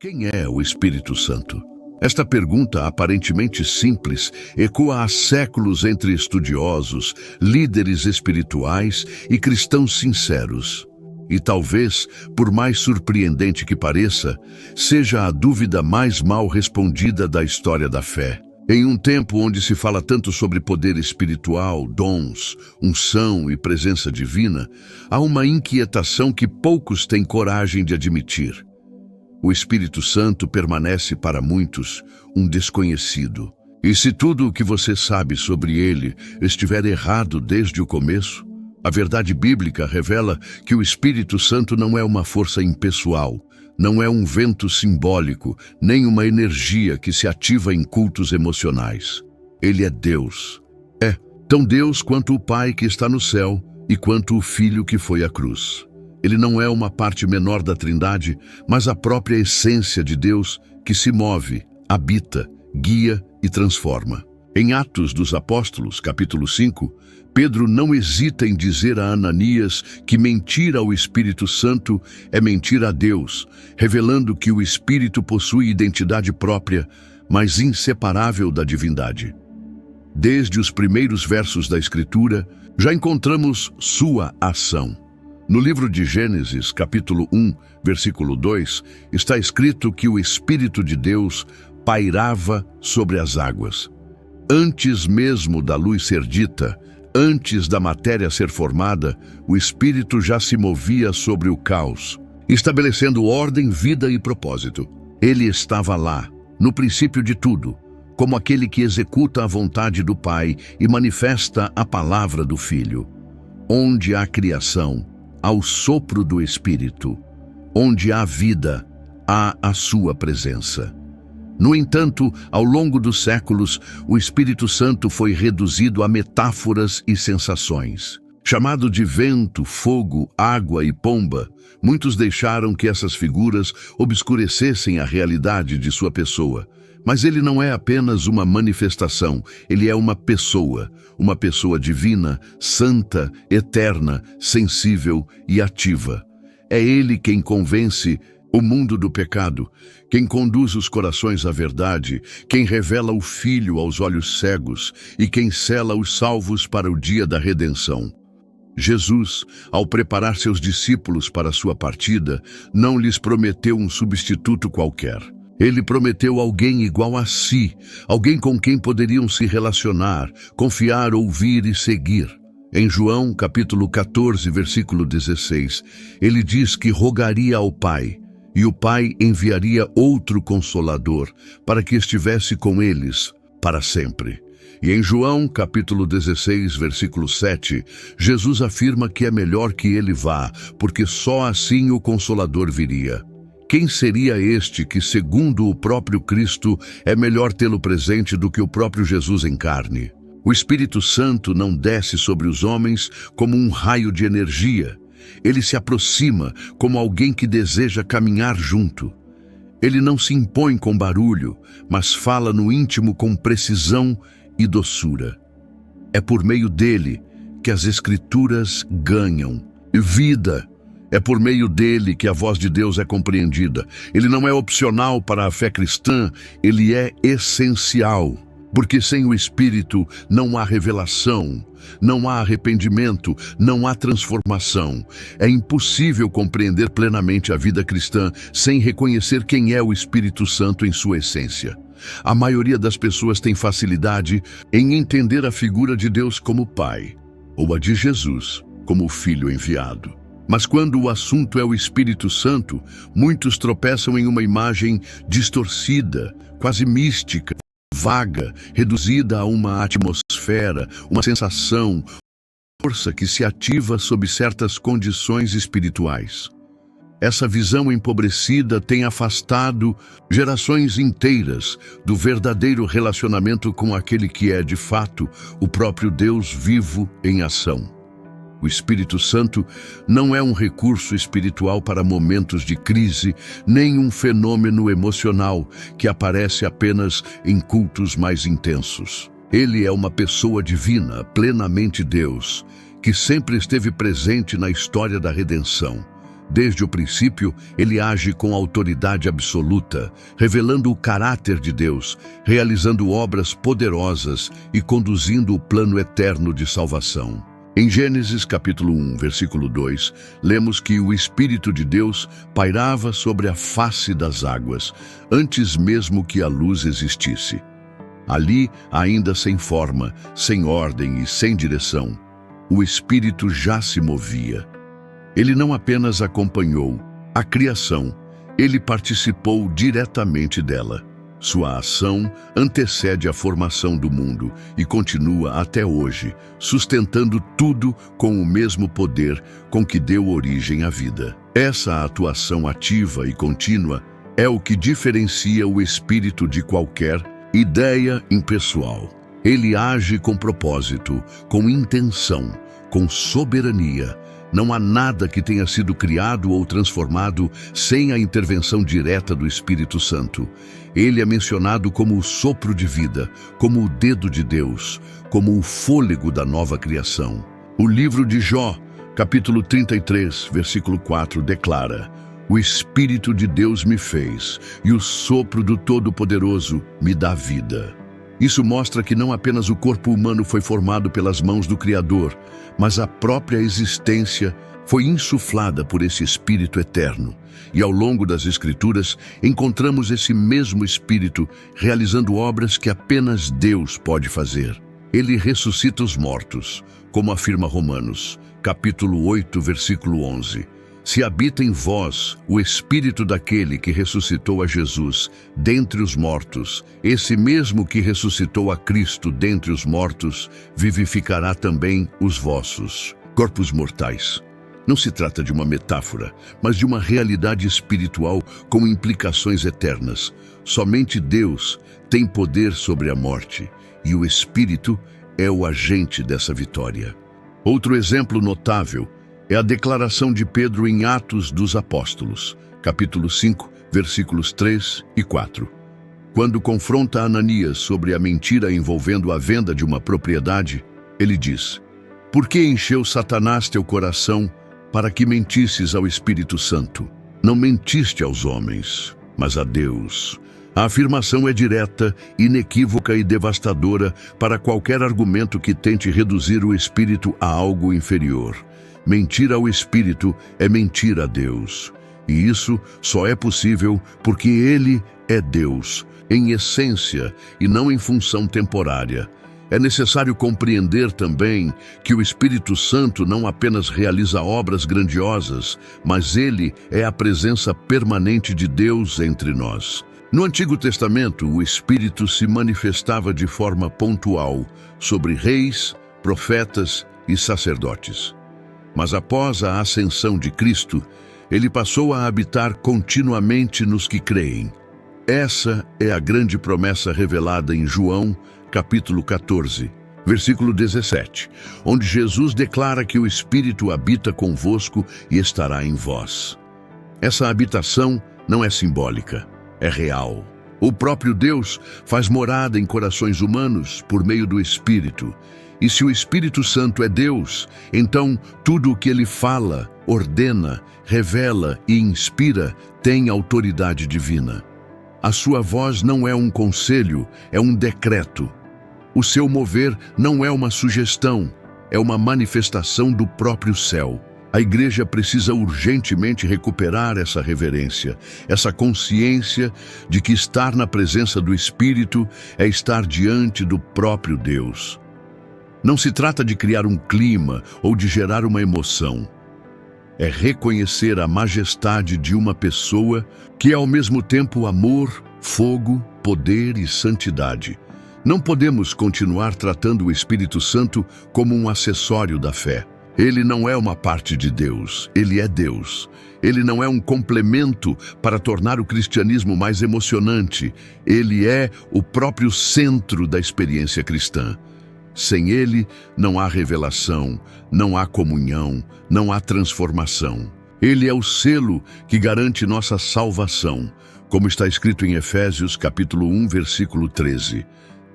Quem é o Espírito Santo? Esta pergunta, aparentemente simples, ecoa há séculos entre estudiosos, líderes espirituais e cristãos sinceros. E talvez, por mais surpreendente que pareça, seja a dúvida mais mal respondida da história da fé. Em um tempo onde se fala tanto sobre poder espiritual, dons, unção e presença divina, há uma inquietação que poucos têm coragem de admitir. O Espírito Santo permanece para muitos um desconhecido. E se tudo o que você sabe sobre ele estiver errado desde o começo, a verdade bíblica revela que o Espírito Santo não é uma força impessoal, não é um vento simbólico, nem uma energia que se ativa em cultos emocionais. Ele é Deus. É tão Deus quanto o Pai que está no céu e quanto o Filho que foi à cruz. Ele não é uma parte menor da Trindade, mas a própria essência de Deus que se move, habita, guia e transforma. Em Atos dos Apóstolos, capítulo 5, Pedro não hesita em dizer a Ananias que mentir ao Espírito Santo é mentir a Deus, revelando que o Espírito possui identidade própria, mas inseparável da divindade. Desde os primeiros versos da Escritura, já encontramos sua ação. No livro de Gênesis, capítulo 1, versículo 2, está escrito que o Espírito de Deus pairava sobre as águas. Antes mesmo da luz ser dita, antes da matéria ser formada, o Espírito já se movia sobre o caos, estabelecendo ordem, vida e propósito. Ele estava lá, no princípio de tudo, como aquele que executa a vontade do Pai e manifesta a palavra do Filho. Onde há criação, ao sopro do Espírito, onde há vida, há a sua presença. No entanto, ao longo dos séculos, o Espírito Santo foi reduzido a metáforas e sensações. Chamado de vento, fogo, água e pomba, muitos deixaram que essas figuras obscurecessem a realidade de sua pessoa. Mas ele não é apenas uma manifestação, ele é uma pessoa divina, santa, eterna, sensível e ativa. É ele quem convence o mundo do pecado, quem conduz os corações à verdade, quem revela o Filho aos olhos cegos e quem sela os salvos para o dia da redenção. Jesus, ao preparar seus discípulos para sua partida, não lhes prometeu um substituto qualquer. Ele prometeu alguém igual a si, alguém com quem poderiam se relacionar, confiar, ouvir e seguir. Em João, capítulo 14, versículo 16, ele diz que rogaria ao Pai, e o Pai enviaria outro Consolador, para que estivesse com eles para sempre. E em João, capítulo 16, versículo 7, Jesus afirma que é melhor que ele vá, porque só assim o Consolador viria. Quem seria este que, segundo o próprio Cristo, é melhor tê-lo presente do que o próprio Jesus em carne? O Espírito Santo não desce sobre os homens como um raio de energia. Ele se aproxima como alguém que deseja caminhar junto. Ele não se impõe com barulho, mas fala no íntimo com precisão e doçura. É por meio dele que as Escrituras ganham vida. É por meio dele que a voz de Deus é compreendida. Ele não é opcional para a fé cristã, ele é essencial. Porque sem o Espírito não há revelação, não há arrependimento, não há transformação. É impossível compreender plenamente a vida cristã sem reconhecer quem é o Espírito Santo em sua essência. A maioria das pessoas tem facilidade em entender a figura de Deus como Pai, ou a de Jesus como o Filho enviado. Mas quando o assunto é o Espírito Santo, muitos tropeçam em uma imagem distorcida, quase mística, vaga, reduzida a uma atmosfera, uma sensação, força que se ativa sob certas condições espirituais. Essa visão empobrecida tem afastado gerações inteiras do verdadeiro relacionamento com aquele que é, de fato, o próprio Deus vivo em ação. O Espírito Santo não é um recurso espiritual para momentos de crise, nem um fenômeno emocional que aparece apenas em cultos mais intensos. Ele é uma pessoa divina, plenamente Deus, que sempre esteve presente na história da redenção, Desde o princípio, ele age com autoridade absoluta, revelando o caráter de Deus, realizando obras poderosas e conduzindo o plano eterno de salvação. Em Gênesis capítulo 1, versículo 2, lemos que o Espírito de Deus pairava sobre a face das águas, antes mesmo que a luz existisse. Ali, ainda sem forma, sem ordem e sem direção, o Espírito já se movia. Ele não apenas acompanhou a criação, ele participou diretamente dela. Sua ação antecede a formação do mundo e continua até hoje, sustentando tudo com o mesmo poder com que deu origem à vida. Essa atuação ativa e contínua é o que diferencia o Espírito de qualquer ideia impessoal. Ele age com propósito, com intenção, com soberania. Não há nada que tenha sido criado ou transformado sem a intervenção direta do Espírito Santo. Ele é mencionado como o sopro de vida, como o dedo de Deus, como o fôlego da nova criação. O livro de Jó, capítulo 33, versículo 4, declara: "O Espírito de Deus me fez, e o sopro do Todo-Poderoso me dá vida." Isso mostra que não apenas o corpo humano foi formado pelas mãos do Criador, mas a própria existência foi insuflada por esse Espírito eterno. E ao longo das Escrituras, encontramos esse mesmo Espírito realizando obras que apenas Deus pode fazer. Ele ressuscita os mortos, como afirma Romanos, capítulo 8, versículo 11. "Se habita em vós o Espírito daquele que ressuscitou a Jesus dentre os mortos, esse mesmo que ressuscitou a Cristo dentre os mortos, vivificará também os vossos corpos mortais." Não se trata de uma metáfora, mas de uma realidade espiritual com implicações eternas. Somente Deus tem poder sobre a morte, e o Espírito é o agente dessa vitória. Outro exemplo notável é a declaração de Pedro em Atos dos Apóstolos, capítulo 5, versículos 3 e 4. Quando confronta Ananias sobre a mentira envolvendo a venda de uma propriedade, ele diz: "Por que encheu Satanás teu coração para que mentisses ao Espírito Santo? Não mentiste aos homens, mas a Deus." A afirmação é direta, inequívoca e devastadora para qualquer argumento que tente reduzir o Espírito a algo inferior. Mentir ao Espírito é mentir a Deus. E isso só é possível porque Ele é Deus, em essência e não em função temporária. É necessário compreender também que o Espírito Santo não apenas realiza obras grandiosas, mas Ele é a presença permanente de Deus entre nós. No Antigo Testamento, o Espírito se manifestava de forma pontual sobre reis, profetas e sacerdotes. Mas após a ascensão de Cristo, ele passou a habitar continuamente nos que creem. Essa é a grande promessa revelada em João, capítulo 14, versículo 17, onde Jesus declara que o Espírito habita convosco e estará em vós. Essa habitação não é simbólica, é real. O próprio Deus faz morada em corações humanos por meio do Espírito. E se o Espírito Santo é Deus, então tudo o que ele fala, ordena, revela e inspira tem autoridade divina. A sua voz não é um conselho, é um decreto. O seu mover não é uma sugestão, é uma manifestação do próprio céu. A igreja precisa urgentemente recuperar essa reverência, essa consciência de que estar na presença do Espírito é estar diante do próprio Deus. Não se trata de criar um clima ou de gerar uma emoção. É reconhecer a majestade de uma pessoa que é ao mesmo tempo amor, fogo, poder e santidade. Não podemos continuar tratando o Espírito Santo como um acessório da fé. Ele não é uma parte de Deus, ele é Deus. Ele não é um complemento para tornar o cristianismo mais emocionante. Ele é o próprio centro da experiência cristã. Sem ele, não há revelação, não há comunhão, não há transformação. Ele é o selo que garante nossa salvação, como está escrito em Efésios, capítulo 1, versículo 13.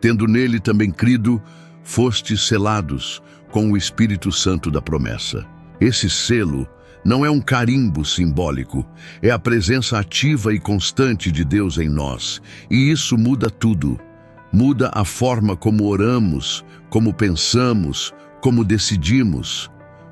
Tendo nele também crido, fostes selados com o Espírito Santo da promessa. Esse selo Não é um carimbo simbólico, é a presença ativa e constante de Deus em nós. E isso muda tudo. Muda a forma como oramos, como pensamos, como decidimos.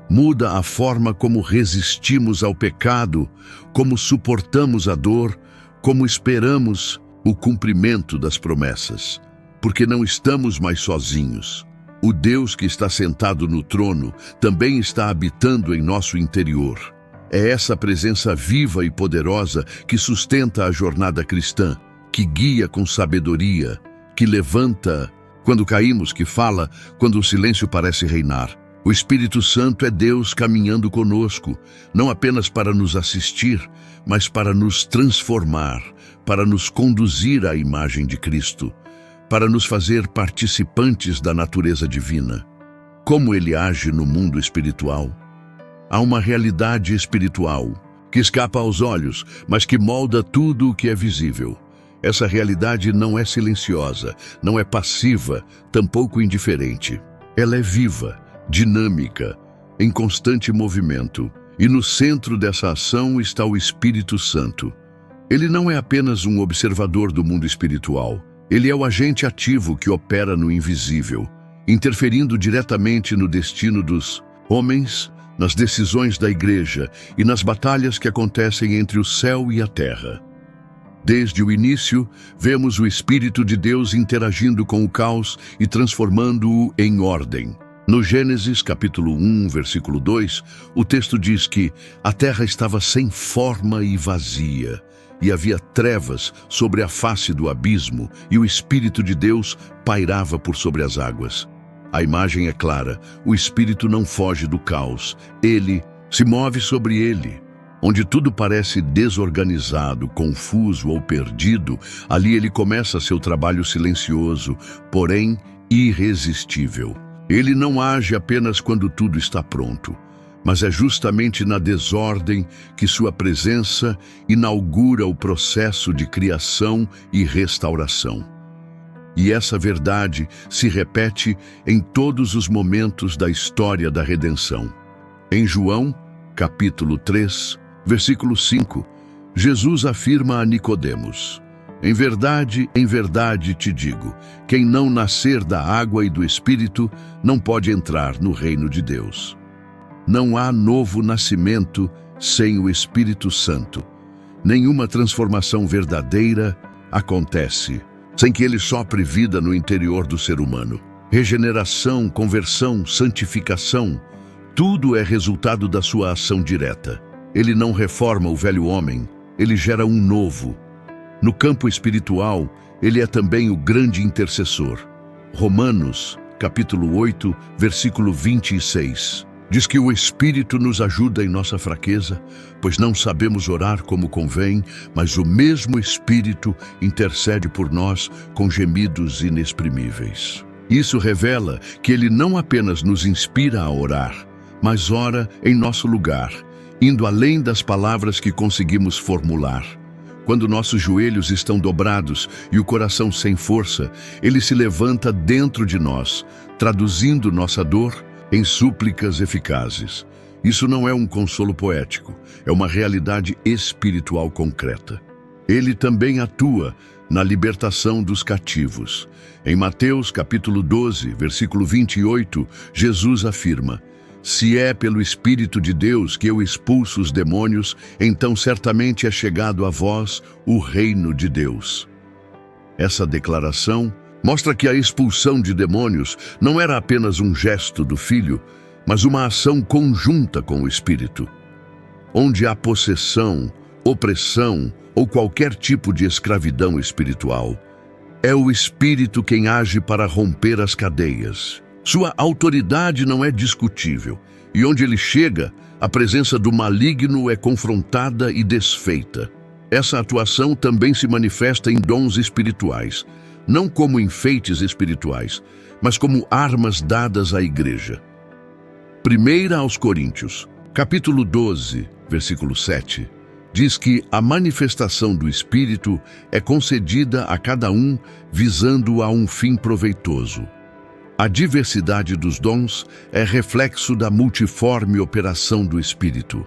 Muda a forma como resistimos ao pecado, como suportamos a dor, como esperamos o cumprimento das promessas. Porque não estamos mais sozinhos. O Deus que está sentado no trono também está habitando em nosso interior. É essa presença viva e poderosa que sustenta a jornada cristã, que guia com sabedoria, que levanta quando caímos, que fala quando o silêncio parece reinar. O Espírito Santo é Deus caminhando conosco, não apenas para nos assistir, mas para nos transformar, para nos conduzir à imagem de Cristo, para nos fazer participantes da natureza divina. Como ele age no mundo espiritual? Há uma realidade espiritual que escapa aos olhos, mas que molda tudo o que é visível. Essa realidade não é silenciosa, não é passiva, tampouco indiferente. Ela é viva, dinâmica, em constante movimento. E no centro dessa ação está o Espírito Santo. Ele não é apenas um observador do mundo espiritual. Ele é o agente ativo que opera no invisível, interferindo diretamente no destino dos homens, nas decisões da igreja e nas batalhas que acontecem entre o céu e a terra. Desde o início, vemos o Espírito de Deus interagindo com o caos e transformando-o em ordem. No Gênesis, capítulo 1, versículo 2, o texto diz que a terra estava sem forma e vazia, e havia trevas sobre a face do abismo, e o Espírito de Deus pairava por sobre as águas. A imagem é clara, o Espírito não foge do caos, ele se move sobre ele. Onde tudo parece desorganizado, confuso ou perdido, ali ele começa seu trabalho silencioso, porém irresistível. Ele não age apenas quando tudo está pronto, mas é justamente na desordem que sua presença inaugura o processo de criação e restauração. E essa verdade se repete em todos os momentos da história da redenção. Em João, capítulo 3, versículo 5, Jesus afirma a Nicodemos: em verdade te digo, quem não nascer da água e do Espírito não pode entrar no reino de Deus. Não há novo nascimento sem o Espírito Santo. Nenhuma transformação verdadeira acontece sem que ele sopre vida no interior do ser humano. Regeneração, conversão, santificação, tudo é resultado da sua ação direta. Ele não reforma o velho homem, ele gera um novo. No campo espiritual, ele é também o grande intercessor. Romanos, capítulo 8, versículo 26. Diz que o Espírito nos ajuda em nossa fraqueza, pois não sabemos orar como convém, mas o mesmo Espírito intercede por nós com gemidos inexprimíveis. Isso revela que ele não apenas nos inspira a orar, mas ora em nosso lugar, indo além das palavras que conseguimos formular. Quando nossos joelhos estão dobrados e o coração sem força, ele se levanta dentro de nós, traduzindo nossa dor em súplicas eficazes. Isso não é um consolo poético, é uma realidade espiritual concreta. Ele também atua na libertação dos cativos. Em Mateus capítulo 12, versículo 28, Jesus afirma: se é pelo Espírito de Deus que eu expulso os demônios, então certamente é chegado a vós o reino de Deus. Essa declaração mostra que a expulsão de demônios não era apenas um gesto do Filho, mas uma ação conjunta com o Espírito. Onde há possessão, opressão ou qualquer tipo de escravidão espiritual, é o Espírito quem age para romper as cadeias. Sua autoridade não é discutível, e onde ele chega, a presença do maligno é confrontada e desfeita. Essa atuação também se manifesta em dons espirituais, não como enfeites espirituais, mas como armas dadas à igreja. 1 aos Coríntios, capítulo 12, versículo 7, diz que a manifestação do Espírito é concedida a cada um visando a um fim proveitoso. A diversidade dos dons é reflexo da multiforme operação do Espírito.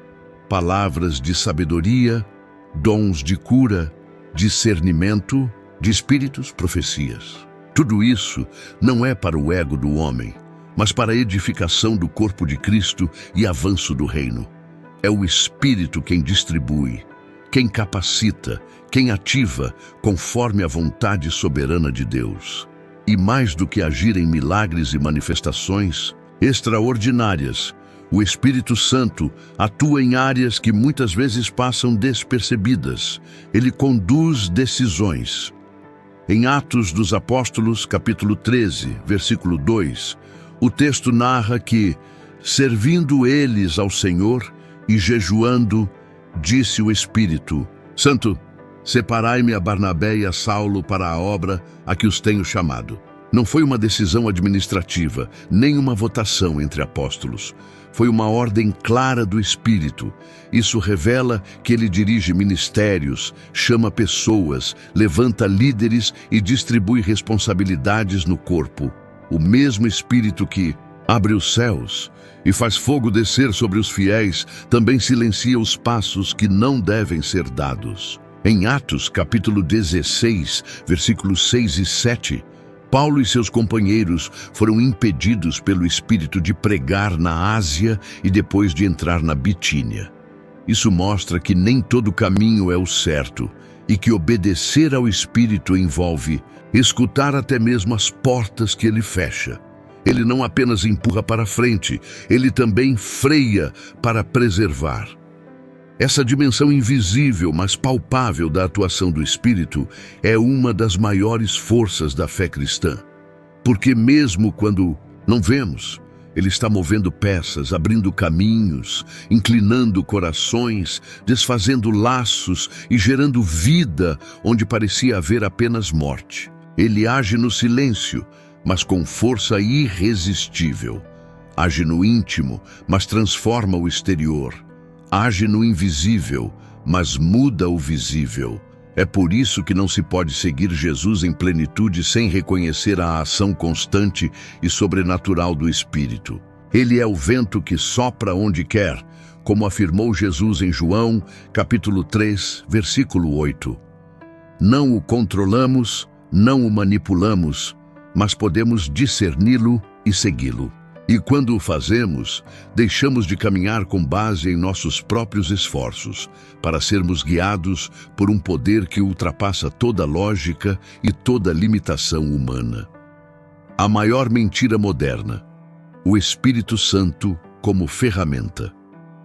palavras de sabedoria, dons de cura, discernimento, de espíritos, profecias. Tudo isso não é para o ego do homem, mas para a edificação do corpo de Cristo e avanço do reino. É o Espírito quem distribui, quem capacita, quem ativa, conforme a vontade soberana de Deus. E mais do que agir em milagres e manifestações extraordinárias, o Espírito Santo atua em áreas que muitas vezes passam despercebidas. Ele conduz decisões. Em Atos dos Apóstolos, capítulo 13, versículo 2, o texto narra que, servindo eles ao Senhor e jejuando, disse o Espírito Santo: separai-me a Barnabé e a Saulo para a obra a que os tenho chamado. Não foi uma decisão administrativa, nem uma votação entre apóstolos. Foi uma ordem clara do Espírito. Isso revela que ele dirige ministérios, chama pessoas, levanta líderes e distribui responsabilidades no corpo. O mesmo Espírito que abre os céus e faz fogo descer sobre os fiéis, também silencia os passos que não devem ser dados. Em Atos, capítulo 16, versículos 6 e 7, Paulo e seus companheiros foram impedidos pelo Espírito de pregar na Ásia e depois de entrar na Bitínia. Isso mostra que nem todo caminho é o certo e que obedecer ao Espírito envolve escutar até mesmo as portas que ele fecha. Ele não apenas empurra para frente, ele também freia para preservar. Essa dimensão invisível, mas palpável da atuação do Espírito é uma das maiores forças da fé cristã. Porque mesmo quando não vemos, ele está movendo peças, abrindo caminhos, inclinando corações, desfazendo laços e gerando vida onde parecia haver apenas morte. Ele age no silêncio, mas com força irresistível. Age no íntimo, mas transforma o exterior. Age no invisível, mas muda o visível. É por isso que não se pode seguir Jesus em plenitude sem reconhecer a ação constante e sobrenatural do Espírito. Ele é o vento que sopra onde quer, como afirmou Jesus em João, capítulo 3, versículo 8. Não o controlamos, não o manipulamos, mas podemos discerni-lo e segui-lo. E quando o fazemos, deixamos de caminhar com base em nossos próprios esforços, para sermos guiados por um poder que ultrapassa toda lógica e toda limitação humana. A maior mentira moderna: o Espírito Santo como ferramenta.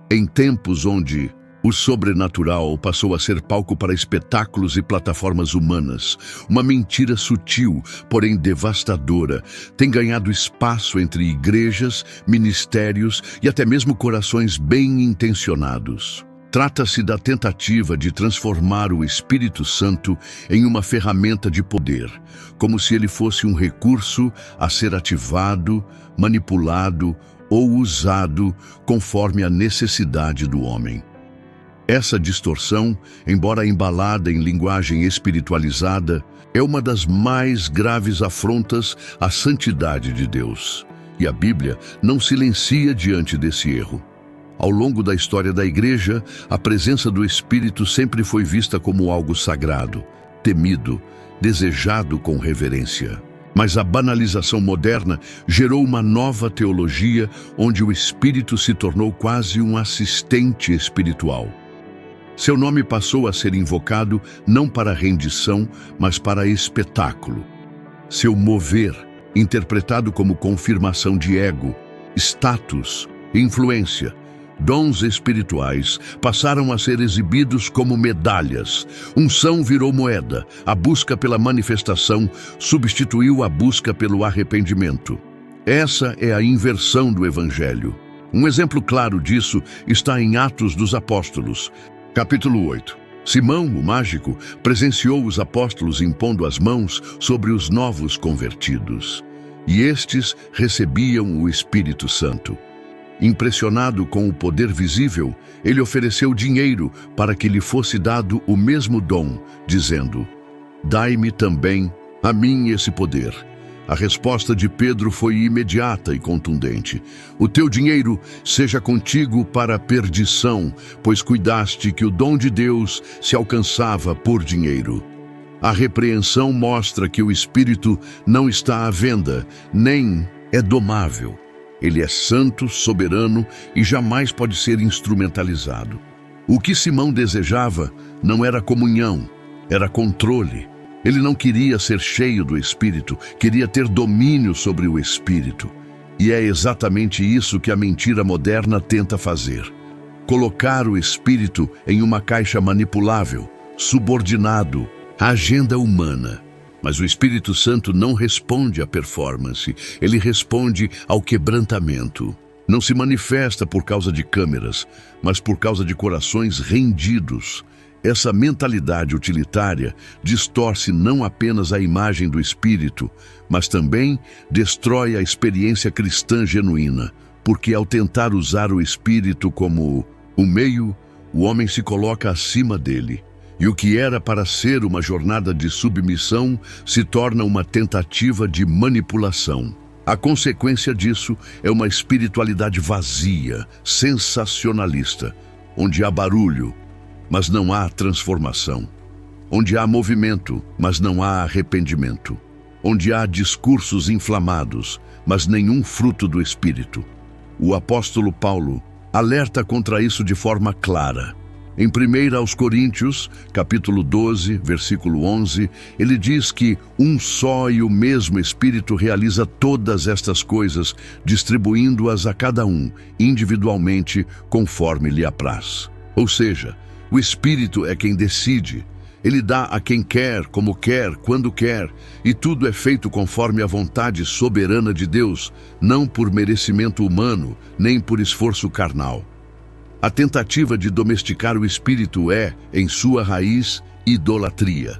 Em tempos onde o sobrenatural passou a ser palco para espetáculos e plataformas humanas, uma mentira sutil, porém devastadora, tem ganhado espaço entre igrejas, ministérios e até mesmo corações bem intencionados. Trata-se da tentativa de transformar o Espírito Santo em uma ferramenta de poder, como se ele fosse um recurso a ser ativado, manipulado ou usado conforme a necessidade do homem. Essa distorção, embora embalada em linguagem espiritualizada, é uma das mais graves afrontas à santidade de Deus. E a Bíblia não silencia diante desse erro. Ao longo da história da Igreja, a presença do Espírito sempre foi vista como algo sagrado, temido, desejado com reverência. Mas a banalização moderna gerou uma nova teologia onde o Espírito se tornou quase um assistente espiritual. Seu nome passou a ser invocado não para rendição, mas para espetáculo. Seu mover, interpretado como confirmação de ego, status, influência, dons espirituais, passaram a ser exibidos como medalhas. Unção virou moeda. A busca pela manifestação substituiu a busca pelo arrependimento. Essa é a inversão do Evangelho. Um exemplo claro disso está em Atos dos Apóstolos, capítulo 8. Simão, o mágico, presenciou os apóstolos impondo as mãos sobre os novos convertidos. E estes recebiam o Espírito Santo. Impressionado com o poder visível, ele ofereceu dinheiro para que lhe fosse dado o mesmo dom, dizendo: dai-me também a mim esse poder, A resposta de Pedro foi imediata e contundente. O teu dinheiro seja contigo para a perdição, pois cuidaste que o dom de Deus se alcançava por dinheiro. A repreensão mostra que o espírito não está à venda, nem é domável. Ele é santo, soberano e jamais pode ser instrumentalizado. O que Simão desejava não era comunhão, era controle. Ele não queria ser cheio do Espírito, queria ter domínio sobre o Espírito. E é exatamente isso que a mentira moderna tenta fazer. Colocar o Espírito em uma caixa manipulável, subordinado à agenda humana. Mas o Espírito Santo não responde à performance, ele responde ao quebrantamento. Não se manifesta por causa de câmeras, mas por causa de corações rendidos. Essa mentalidade utilitária distorce não apenas a imagem do Espírito, mas também destrói a experiência cristã genuína, porque ao tentar usar o Espírito como o meio, o homem se coloca acima dele. E o que era para ser uma jornada de submissão se torna uma tentativa de manipulação. A consequência disso é uma espiritualidade vazia, sensacionalista, onde há barulho, mas não há transformação. Onde há movimento, mas não há arrependimento. Onde há discursos inflamados, mas nenhum fruto do Espírito. O apóstolo Paulo alerta contra isso de forma clara. Em 1 aos Coríntios, capítulo 12, versículo 11, ele diz que um só e o mesmo Espírito realiza todas estas coisas, distribuindo-as a cada um, individualmente, conforme lhe apraz. Ou seja, o Espírito é quem decide. Ele dá a quem quer, como quer, quando quer, e tudo é feito conforme a vontade soberana de Deus, não por merecimento humano, nem por esforço carnal. A tentativa de domesticar o Espírito é, em sua raiz, idolatria.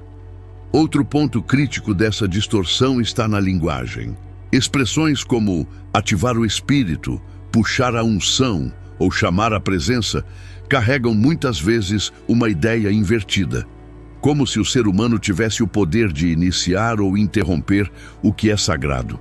Outro ponto crítico dessa distorção está na linguagem. Expressões como ativar o Espírito, puxar a unção ou chamar a presença carregam muitas vezes uma ideia invertida, como se o ser humano tivesse o poder de iniciar ou interromper o que é sagrado.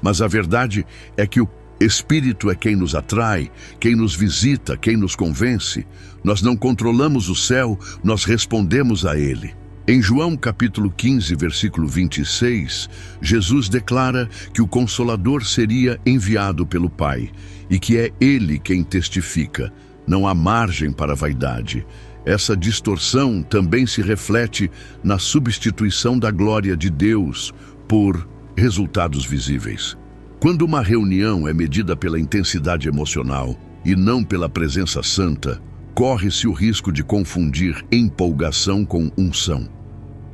Mas a verdade é que o Espírito é quem nos atrai, quem nos visita, quem nos convence. Nós não controlamos o céu, nós respondemos a ele. Em João capítulo 15, versículo 26, Jesus declara que o Consolador seria enviado pelo Pai e que é ele quem testifica. Não há margem para a vaidade. Essa distorção também se reflete na substituição da glória de Deus por resultados visíveis. Quando uma reunião é medida pela intensidade emocional e não pela presença santa, corre-se o risco de confundir empolgação com unção.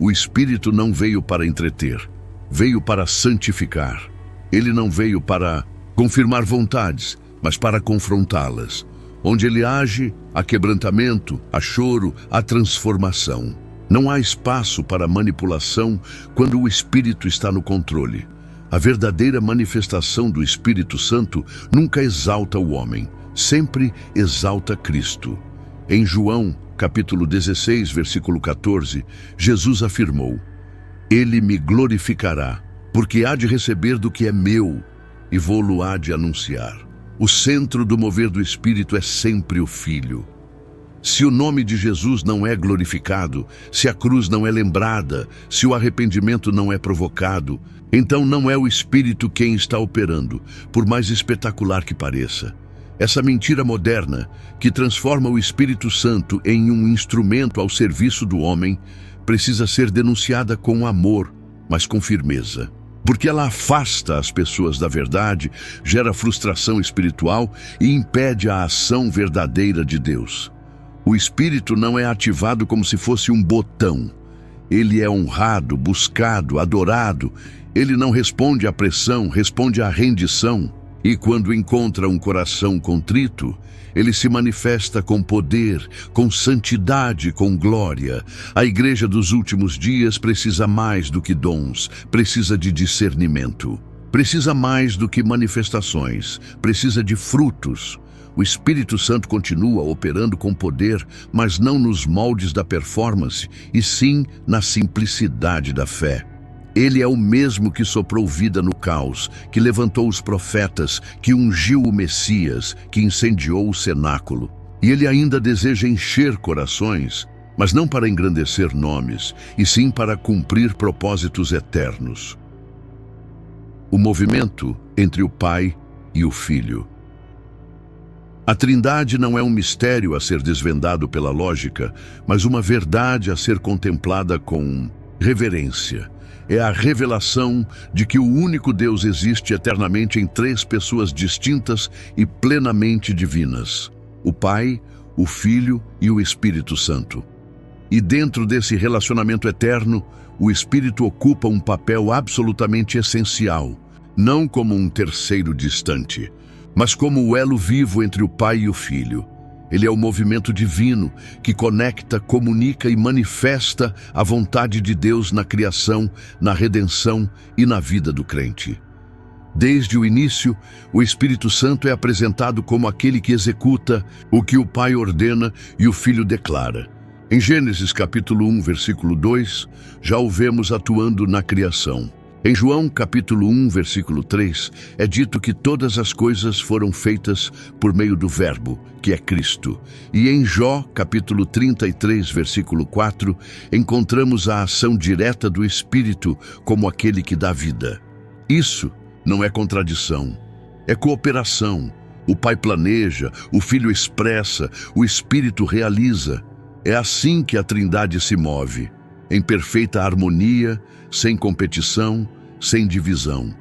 O Espírito não veio para entreter, veio para santificar. Ele não veio para confirmar vontades, mas para confrontá-las. Onde ele age, há quebrantamento, há choro, há transformação. Não há espaço para manipulação quando o Espírito está no controle. A verdadeira manifestação do Espírito Santo nunca exalta o homem, sempre exalta Cristo. Em João, capítulo 16, versículo 14, Jesus afirmou: Ele me glorificará, porque há de receber do que é meu, e vou-lo há de anunciar. O centro do mover do Espírito é sempre o Filho. Se o nome de Jesus não é glorificado, se a cruz não é lembrada, se o arrependimento não é provocado, então não é o Espírito quem está operando, por mais espetacular que pareça. Essa mentira moderna, que transforma o Espírito Santo em um instrumento ao serviço do homem, precisa ser denunciada com amor, mas com firmeza. Porque ela afasta as pessoas da verdade, gera frustração espiritual e impede a ação verdadeira de Deus. O Espírito não é ativado como se fosse um botão. Ele é honrado, buscado, adorado. Ele não responde à pressão, responde à rendição. E quando encontra um coração contrito, ele se manifesta com poder, com santidade, com glória. A igreja dos últimos dias precisa mais do que dons, precisa de discernimento. Precisa mais do que manifestações, precisa de frutos. O Espírito Santo continua operando com poder, mas não nos moldes da performance, e sim na simplicidade da fé. Ele é o mesmo que soprou vida no caos, que levantou os profetas, que ungiu o Messias, que incendiou o cenáculo. E ele ainda deseja encher corações, mas não para engrandecer nomes, e sim para cumprir propósitos eternos. O movimento entre o Pai e o Filho. A Trindade não é um mistério a ser desvendado pela lógica, mas uma verdade a ser contemplada com reverência. É a revelação de que o único Deus existe eternamente em três pessoas distintas e plenamente divinas: o Pai, o Filho e o Espírito Santo. E dentro desse relacionamento eterno, o Espírito ocupa um papel absolutamente essencial, não como um terceiro distante, mas como o elo vivo entre o Pai e o Filho. Ele é o movimento divino que conecta, comunica e manifesta a vontade de Deus na criação, na redenção e na vida do crente. Desde o início, o Espírito Santo é apresentado como aquele que executa o que o Pai ordena e o Filho declara. Em Gênesis capítulo 1, versículo 2, já o vemos atuando na criação. Em João capítulo 1, versículo 3, é dito que todas as coisas foram feitas por meio do Verbo, que é Cristo. E em Jó capítulo 33, versículo 4, encontramos a ação direta do Espírito como aquele que dá vida. Isso não é contradição, é cooperação. O Pai planeja, o Filho expressa, o Espírito realiza. É assim que a Trindade se move, em perfeita harmonia, sem competição, sem divisão.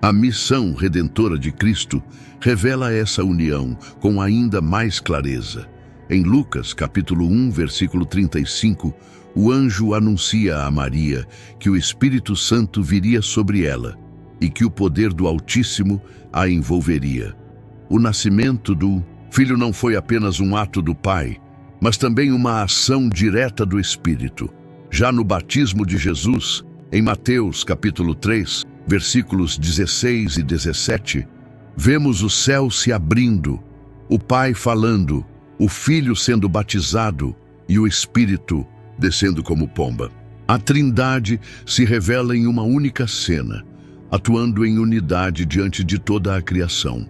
A missão redentora de Cristo revela essa união com ainda mais clareza. Em Lucas, capítulo 1, versículo 35, o anjo anuncia a Maria que o Espírito Santo viria sobre ela e que o poder do Altíssimo a envolveria. O nascimento do Filho não foi apenas um ato do Pai, mas também uma ação direta do Espírito. Já no batismo de Jesus, em Mateus capítulo 3, versículos 16 e 17, vemos o céu se abrindo, o Pai falando, o Filho sendo batizado e o Espírito descendo como pomba. A Trindade se revela em uma única cena, atuando em unidade diante de toda a criação.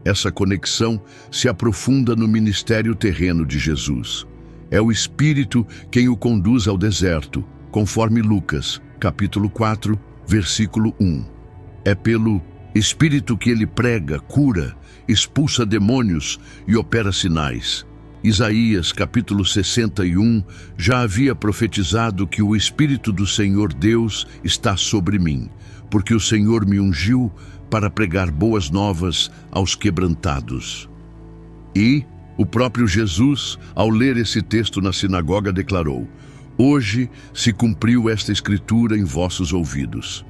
Essa conexão se aprofunda no ministério terreno de Jesus. É o Espírito quem o conduz ao deserto, conforme Lucas, capítulo 4, versículo 1. É pelo Espírito que ele prega, cura, expulsa demônios e opera sinais. Isaías, capítulo 61, já havia profetizado que o Espírito do Senhor Deus está sobre mim, porque o Senhor me ungiu para pregar boas novas aos quebrantados. E o próprio Jesus, ao ler esse texto na sinagoga, declarou: hoje se cumpriu esta escritura em vossos ouvidos.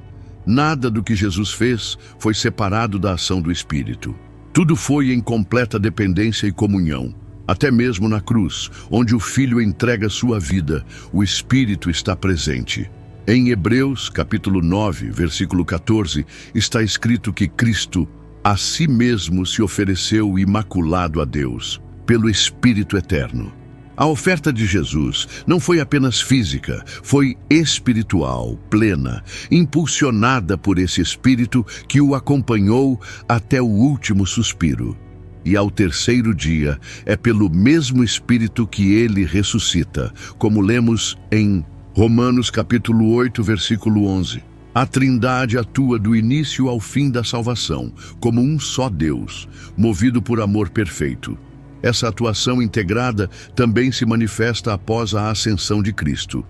Nada do que Jesus fez foi separado da ação do Espírito. Tudo foi em completa dependência e comunhão. Até mesmo na cruz, onde o Filho entrega sua vida, o Espírito está presente. Em Hebreus, capítulo 9, versículo 14, está escrito que Cristo a si mesmo se ofereceu imaculado a Deus, pelo Espírito Eterno. A oferta de Jesus não foi apenas física, foi espiritual, plena, impulsionada por esse Espírito que o acompanhou até o último suspiro. E ao terceiro dia, é pelo mesmo Espírito que ele ressuscita, como lemos em Romanos capítulo 8, versículo 11. A Trindade atua do início ao fim da salvação, como um só Deus, movido por amor perfeito. Essa atuação integrada também se manifesta após a ascensão de Cristo.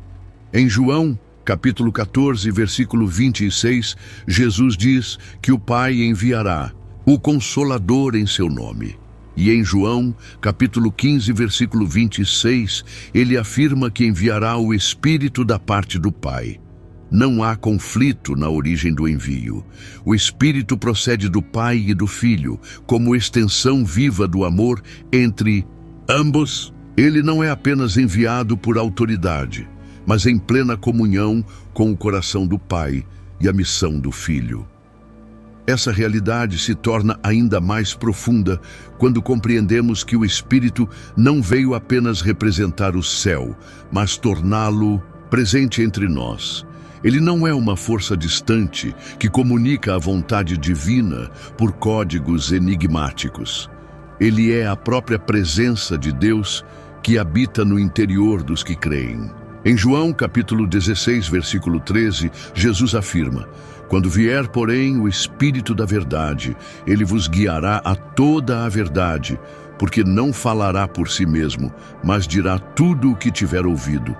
Em João, capítulo 14, versículo 26, Jesus diz que o Pai enviará o Consolador em seu nome. E em João, capítulo 15, versículo 26, ele afirma que enviará o Espírito da parte do Pai. Não há conflito na origem do envio. O Espírito procede do Pai e do Filho, como extensão viva do amor entre ambos. Ele não é apenas enviado por autoridade, mas em plena comunhão com o coração do Pai e a missão do Filho. Essa realidade se torna ainda mais profunda quando compreendemos que o Espírito não veio apenas representar o céu, mas torná-lo presente entre nós. Ele não é uma força distante que comunica a vontade divina por códigos enigmáticos. Ele é a própria presença de Deus que habita no interior dos que creem. Em João, capítulo 16, versículo 13, Jesus afirma: "Quando vier, porém, o Espírito da verdade, ele vos guiará a toda a verdade, porque não falará por si mesmo, mas dirá tudo o que tiver ouvido,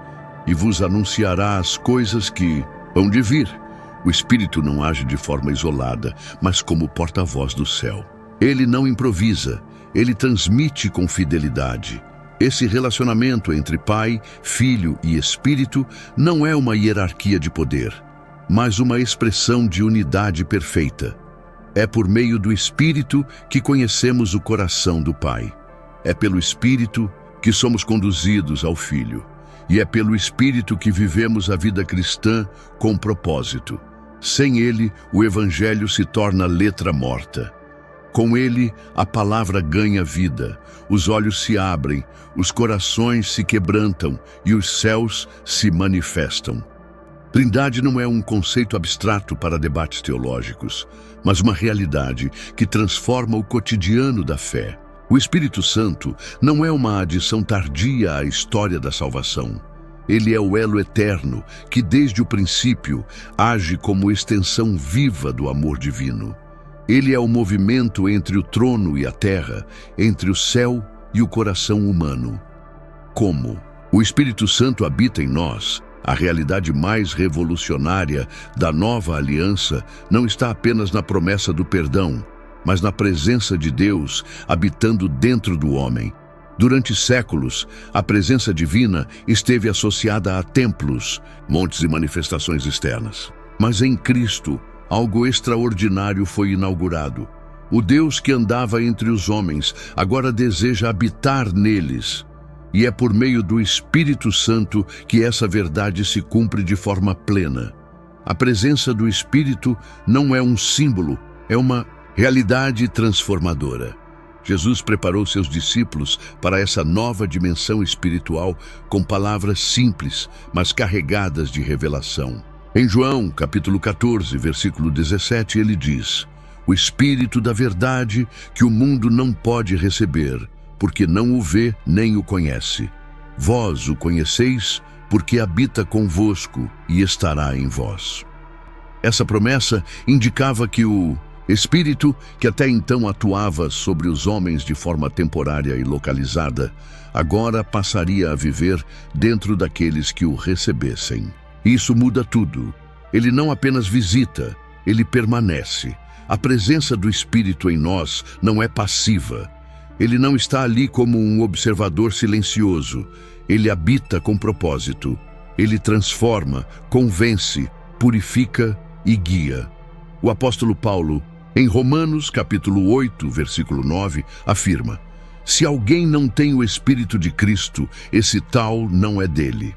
e vos anunciará as coisas que hão de vir." O Espírito não age de forma isolada, mas como porta-voz do céu. Ele não improvisa, ele transmite com fidelidade. Esse relacionamento entre Pai, Filho e Espírito não é uma hierarquia de poder, mas uma expressão de unidade perfeita. É por meio do Espírito que conhecemos o coração do Pai. É pelo Espírito que somos conduzidos ao Filho. E é pelo Espírito que vivemos a vida cristã com propósito. Sem ele, o Evangelho se torna letra morta. Com ele, a palavra ganha vida, os olhos se abrem, os corações se quebrantam e os céus se manifestam. Trindade não é um conceito abstrato para debates teológicos, mas uma realidade que transforma o cotidiano da fé. O Espírito Santo não é uma adição tardia à história da salvação. Ele é o elo eterno que, desde o princípio, age como extensão viva do amor divino. Ele é o movimento entre o trono e a terra, entre o céu e o coração humano. Como o Espírito Santo habita em nós, a realidade mais revolucionária da nova aliança não está apenas na promessa do perdão, mas na presença de Deus habitando dentro do homem. Durante séculos, a presença divina esteve associada a templos, montes e manifestações externas. Mas em Cristo, algo extraordinário foi inaugurado. O Deus que andava entre os homens agora deseja habitar neles. E é por meio do Espírito Santo que essa verdade se cumpre de forma plena. A presença do Espírito não é um símbolo, é uma realidade transformadora. Jesus preparou seus discípulos para essa nova dimensão espiritual com palavras simples, mas carregadas de revelação. Em João, capítulo 14, versículo 17, ele diz: "O Espírito da verdade que o mundo não pode receber, porque não o vê nem o conhece. Vós o conheceis, porque habita convosco e estará em vós." Essa promessa indicava que o Espírito, que até então atuava sobre os homens de forma temporária e localizada, agora passaria a viver dentro daqueles que o recebessem. Isso muda tudo. Ele não apenas visita, ele permanece. A presença do Espírito em nós não é passiva. Ele não está ali como um observador silencioso. Ele habita com propósito. Ele transforma, convence, purifica e guia. O apóstolo Paulo, em Romanos, capítulo 8, versículo 9, afirma: "Se alguém não tem o Espírito de Cristo, esse tal não é dele."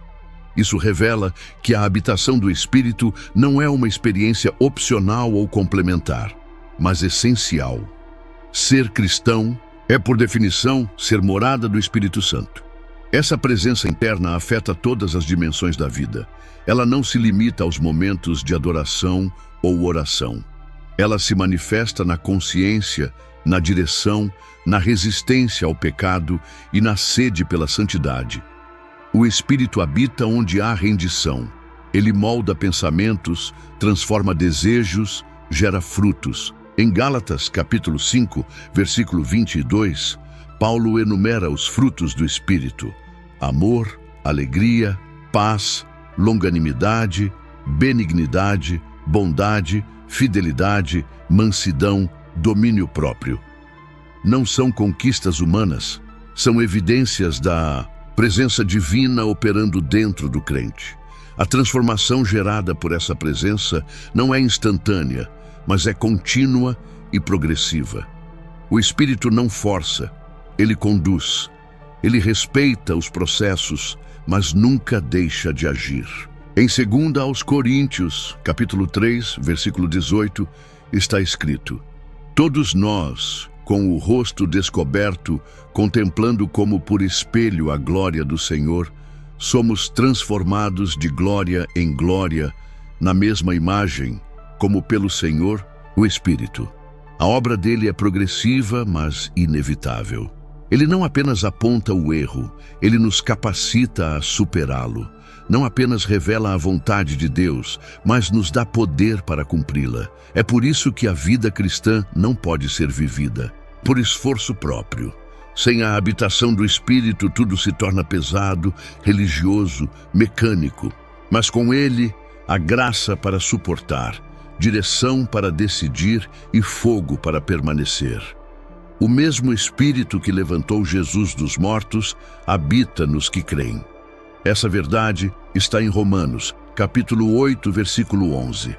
Isso revela que a habitação do Espírito não é uma experiência opcional ou complementar, mas essencial. Ser cristão é, por definição, ser morada do Espírito Santo. Essa presença interna afeta todas as dimensões da vida. Ela não se limita aos momentos de adoração ou oração. Ela se manifesta na consciência, na direção, na resistência ao pecado e na sede pela santidade. O Espírito habita onde há rendição. Ele molda pensamentos, transforma desejos, gera frutos. Em Gálatas, capítulo 5, versículo 22, Paulo enumera os frutos do Espírito: amor, alegria, paz, longanimidade, benignidade, bondade, fidelidade, mansidão, domínio próprio. Não são conquistas humanas, são evidências da presença divina operando dentro do crente. A transformação gerada por essa presença não é instantânea, mas é contínua e progressiva. O Espírito não força, ele conduz. Ele respeita os processos, mas nunca deixa de agir. Em 2 aos Coríntios, capítulo 3, versículo 18, está escrito: "Todos nós, com o rosto descoberto, contemplando como por espelho a glória do Senhor, somos transformados de glória em glória, na mesma imagem, como pelo Senhor, o Espírito. A obra dele é progressiva, mas inevitável. Ele não apenas aponta o erro, ele nos capacita a superá-lo. Não apenas revela a vontade de Deus, mas nos dá poder para cumpri-la. É por isso que a vida cristã não pode ser vivida por esforço próprio. Sem a habitação do Espírito, tudo se torna pesado, religioso, mecânico. Mas com ele, a graça para suportar, direção para decidir e fogo para permanecer. O mesmo Espírito que levantou Jesus dos mortos habita nos que creem. Essa verdade está em Romanos, capítulo 8, versículo 11.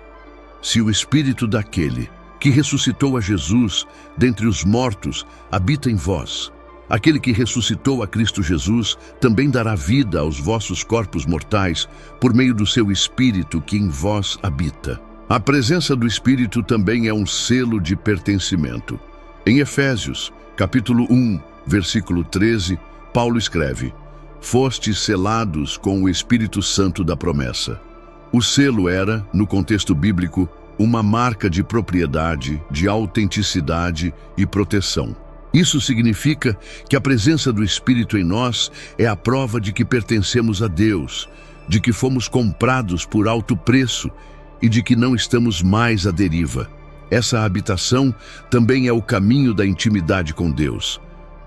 Se o Espírito daquele que ressuscitou a Jesus dentre os mortos habita em vós, aquele que ressuscitou a Cristo Jesus também dará vida aos vossos corpos mortais por meio do seu Espírito que em vós habita. A presença do Espírito também é um selo de pertencimento. Em Efésios, capítulo 1, versículo 13, Paulo escreve: Fostes selados com o Espírito Santo da promessa. O selo era, no contexto bíblico, uma marca de propriedade, de autenticidade e proteção. Isso significa que a presença do Espírito em nós é a prova de que pertencemos a Deus, de que fomos comprados por alto preço e de que não estamos mais à deriva. Essa habitação também é o caminho da intimidade com Deus.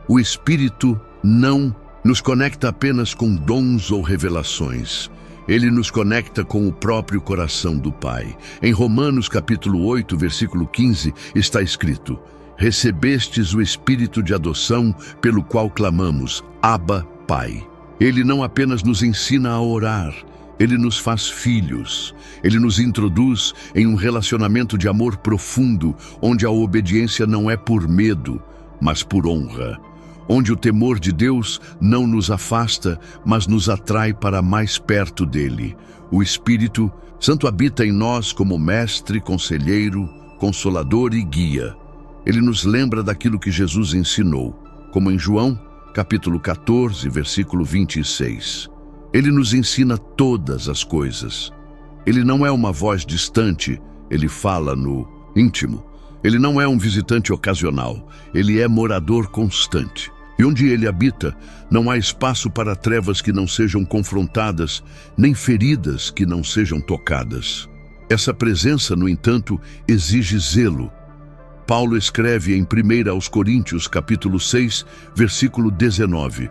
O Espírito não nos conecta apenas com dons ou revelações. Ele nos conecta com o próprio coração do Pai. Em Romanos capítulo 8, versículo 15, está escrito: Recebestes o Espírito de adoção, pelo qual clamamos, Abba, Pai. Ele não apenas nos ensina a orar, ele nos faz filhos. Ele nos introduz em um relacionamento de amor profundo, onde a obediência não é por medo, mas por honra. Onde o temor de Deus não nos afasta, mas nos atrai para mais perto dele. O Espírito Santo habita em nós como mestre, conselheiro, consolador e guia. Ele nos lembra daquilo que Jesus ensinou, como em João, capítulo 14, versículo 26. Ele nos ensina todas as coisas. Ele não é uma voz distante, ele fala no íntimo. Ele não é um visitante ocasional, ele é morador constante. E onde ele habita, não há espaço para trevas que não sejam confrontadas, nem feridas que não sejam tocadas. Essa presença, no entanto, exige zelo. Paulo escreve em 1 aos Coríntios, capítulo 6, versículo 19.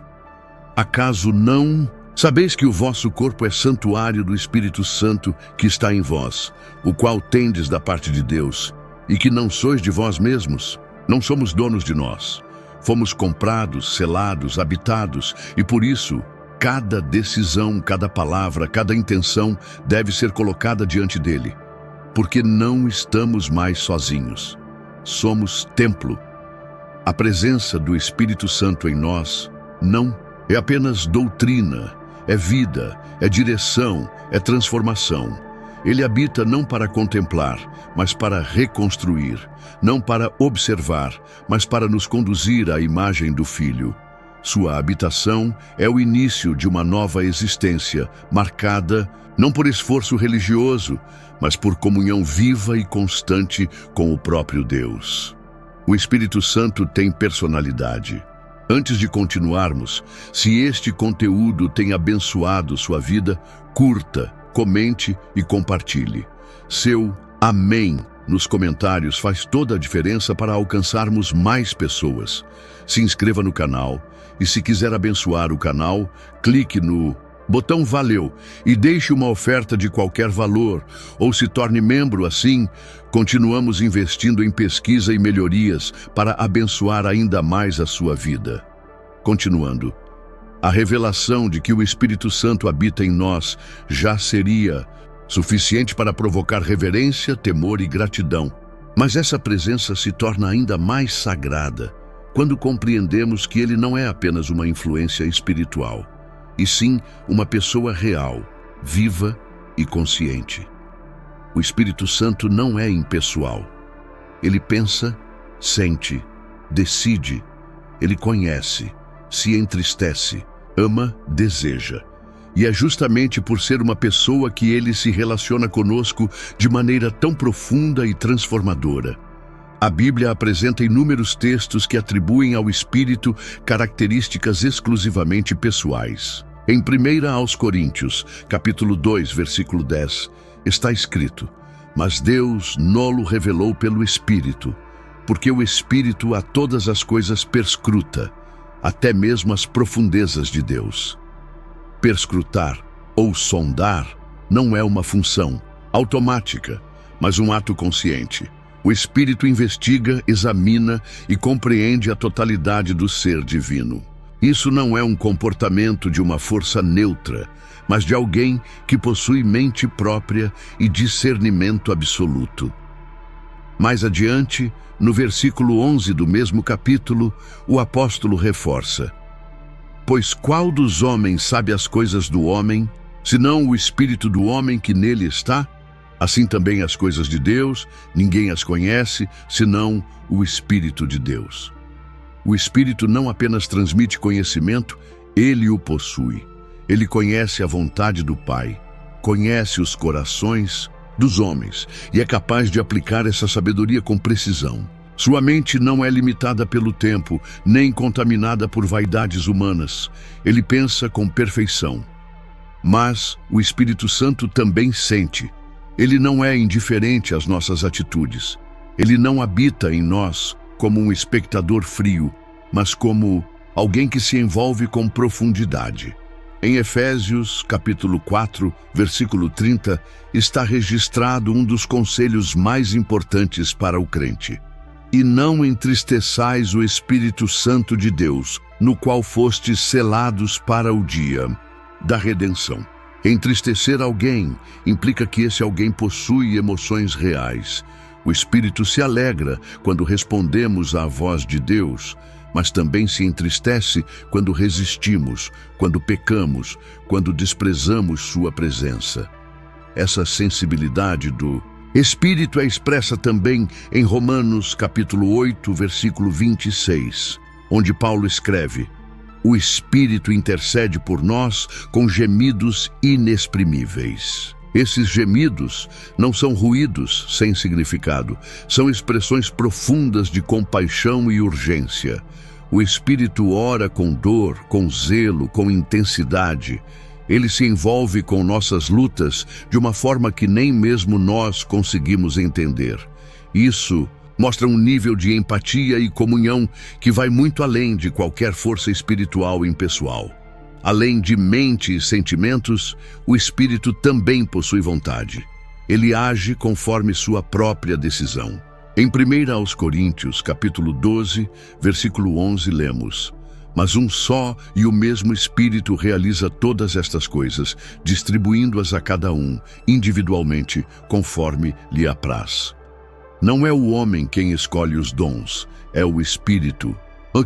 Acaso não sabeis que o vosso corpo é santuário do Espírito Santo que está em vós, o qual tendes da parte de Deus, e que não sois de vós mesmos? Não somos donos de nós. Fomos comprados, selados, habitados, e por isso, cada decisão, cada palavra, cada intenção deve ser colocada diante dele, porque não estamos mais sozinhos. Somos templo. A presença do Espírito Santo em nós não é apenas doutrina, é vida, é direção, é transformação. Ele habita não para contemplar, mas para reconstruir, não para observar, mas para nos conduzir à imagem do Filho. Sua habitação é o início de uma nova existência, marcada não por esforço religioso, mas por comunhão viva e constante com o próprio Deus. O Espírito Santo tem personalidade. Antes de continuarmos, se este conteúdo tem abençoado sua vida, curta, comente e compartilhe. Seu amém nos comentários faz toda a diferença para alcançarmos mais pessoas. Se inscreva no canal e, se quiser abençoar o canal, clique no botão Valeu e deixe uma oferta de qualquer valor ou se torne membro. Assim, continuamos investindo em pesquisa e melhorias para abençoar ainda mais a sua vida. Continuando, a revelação de que o Espírito Santo habita em nós já seria suficiente para provocar reverência, temor e gratidão. Mas essa presença se torna ainda mais sagrada quando compreendemos que ele não é apenas uma influência espiritual, e sim uma pessoa real, viva e consciente. O Espírito Santo não é impessoal. Ele pensa, sente, decide, ele conhece, se entristece, ama, deseja. E é justamente por ser uma pessoa que ele se relaciona conosco de maneira tão profunda e transformadora. A Bíblia apresenta inúmeros textos que atribuem ao Espírito características exclusivamente pessoais. Em 1 aos Coríntios, capítulo 2, versículo 10, está escrito: "Mas Deus nolo revelou pelo Espírito, porque o Espírito a todas as coisas perscruta, até mesmo as profundezas de Deus." Perscrutar ou sondar não é uma função automática, mas um ato consciente. O Espírito investiga, examina e compreende a totalidade do ser divino. Isso não é um comportamento de uma força neutra, mas de alguém que possui mente própria e discernimento absoluto. Mais adiante, no versículo 11 do mesmo capítulo, o apóstolo reforça: "Pois qual dos homens sabe as coisas do homem, senão o espírito do homem que nele está? Assim também as coisas de Deus, ninguém as conhece, senão o Espírito de Deus." O Espírito não apenas transmite conhecimento, ele o possui. Ele conhece a vontade do Pai, conhece os corações dos homens e é capaz de aplicar essa sabedoria com precisão. Sua mente não é limitada pelo tempo, nem contaminada por vaidades humanas. Ele pensa com perfeição. Mas o Espírito Santo também sente. Ele não é indiferente às nossas atitudes. Ele não habita em nós como um espectador frio, mas como alguém que se envolve com profundidade. Em Efésios, capítulo 4, versículo 30, está registrado um dos conselhos mais importantes para o crente: "E não entristeçais o Espírito Santo de Deus, no qual fostes selados para o dia da redenção." Entristecer alguém implica que esse alguém possui emoções reais. O Espírito se alegra quando respondemos à voz de Deus, mas também se entristece quando resistimos, quando pecamos, quando desprezamos sua presença. Essa sensibilidade do Espírito é expressa também em Romanos capítulo 8, versículo 26, onde Paulo escreve: "O Espírito intercede por nós com gemidos inexprimíveis." Esses gemidos não são ruídos sem significado, são expressões profundas de compaixão e urgência. O Espírito ora com dor, com zelo, com intensidade. Ele se envolve com nossas lutas de uma forma que nem mesmo nós conseguimos entender. Isso mostra um nível de empatia e comunhão que vai muito além de qualquer força espiritual impessoal. Além de mente e sentimentos, o Espírito também possui vontade. Ele age conforme sua própria decisão. Em 1 aos Coríntios, capítulo 12, versículo 11, lemos: "Mas um só e o mesmo Espírito realiza todas estas coisas, distribuindo-as a cada um, individualmente, conforme lhe apraz." Não é o homem quem escolhe os dons, é o Espírito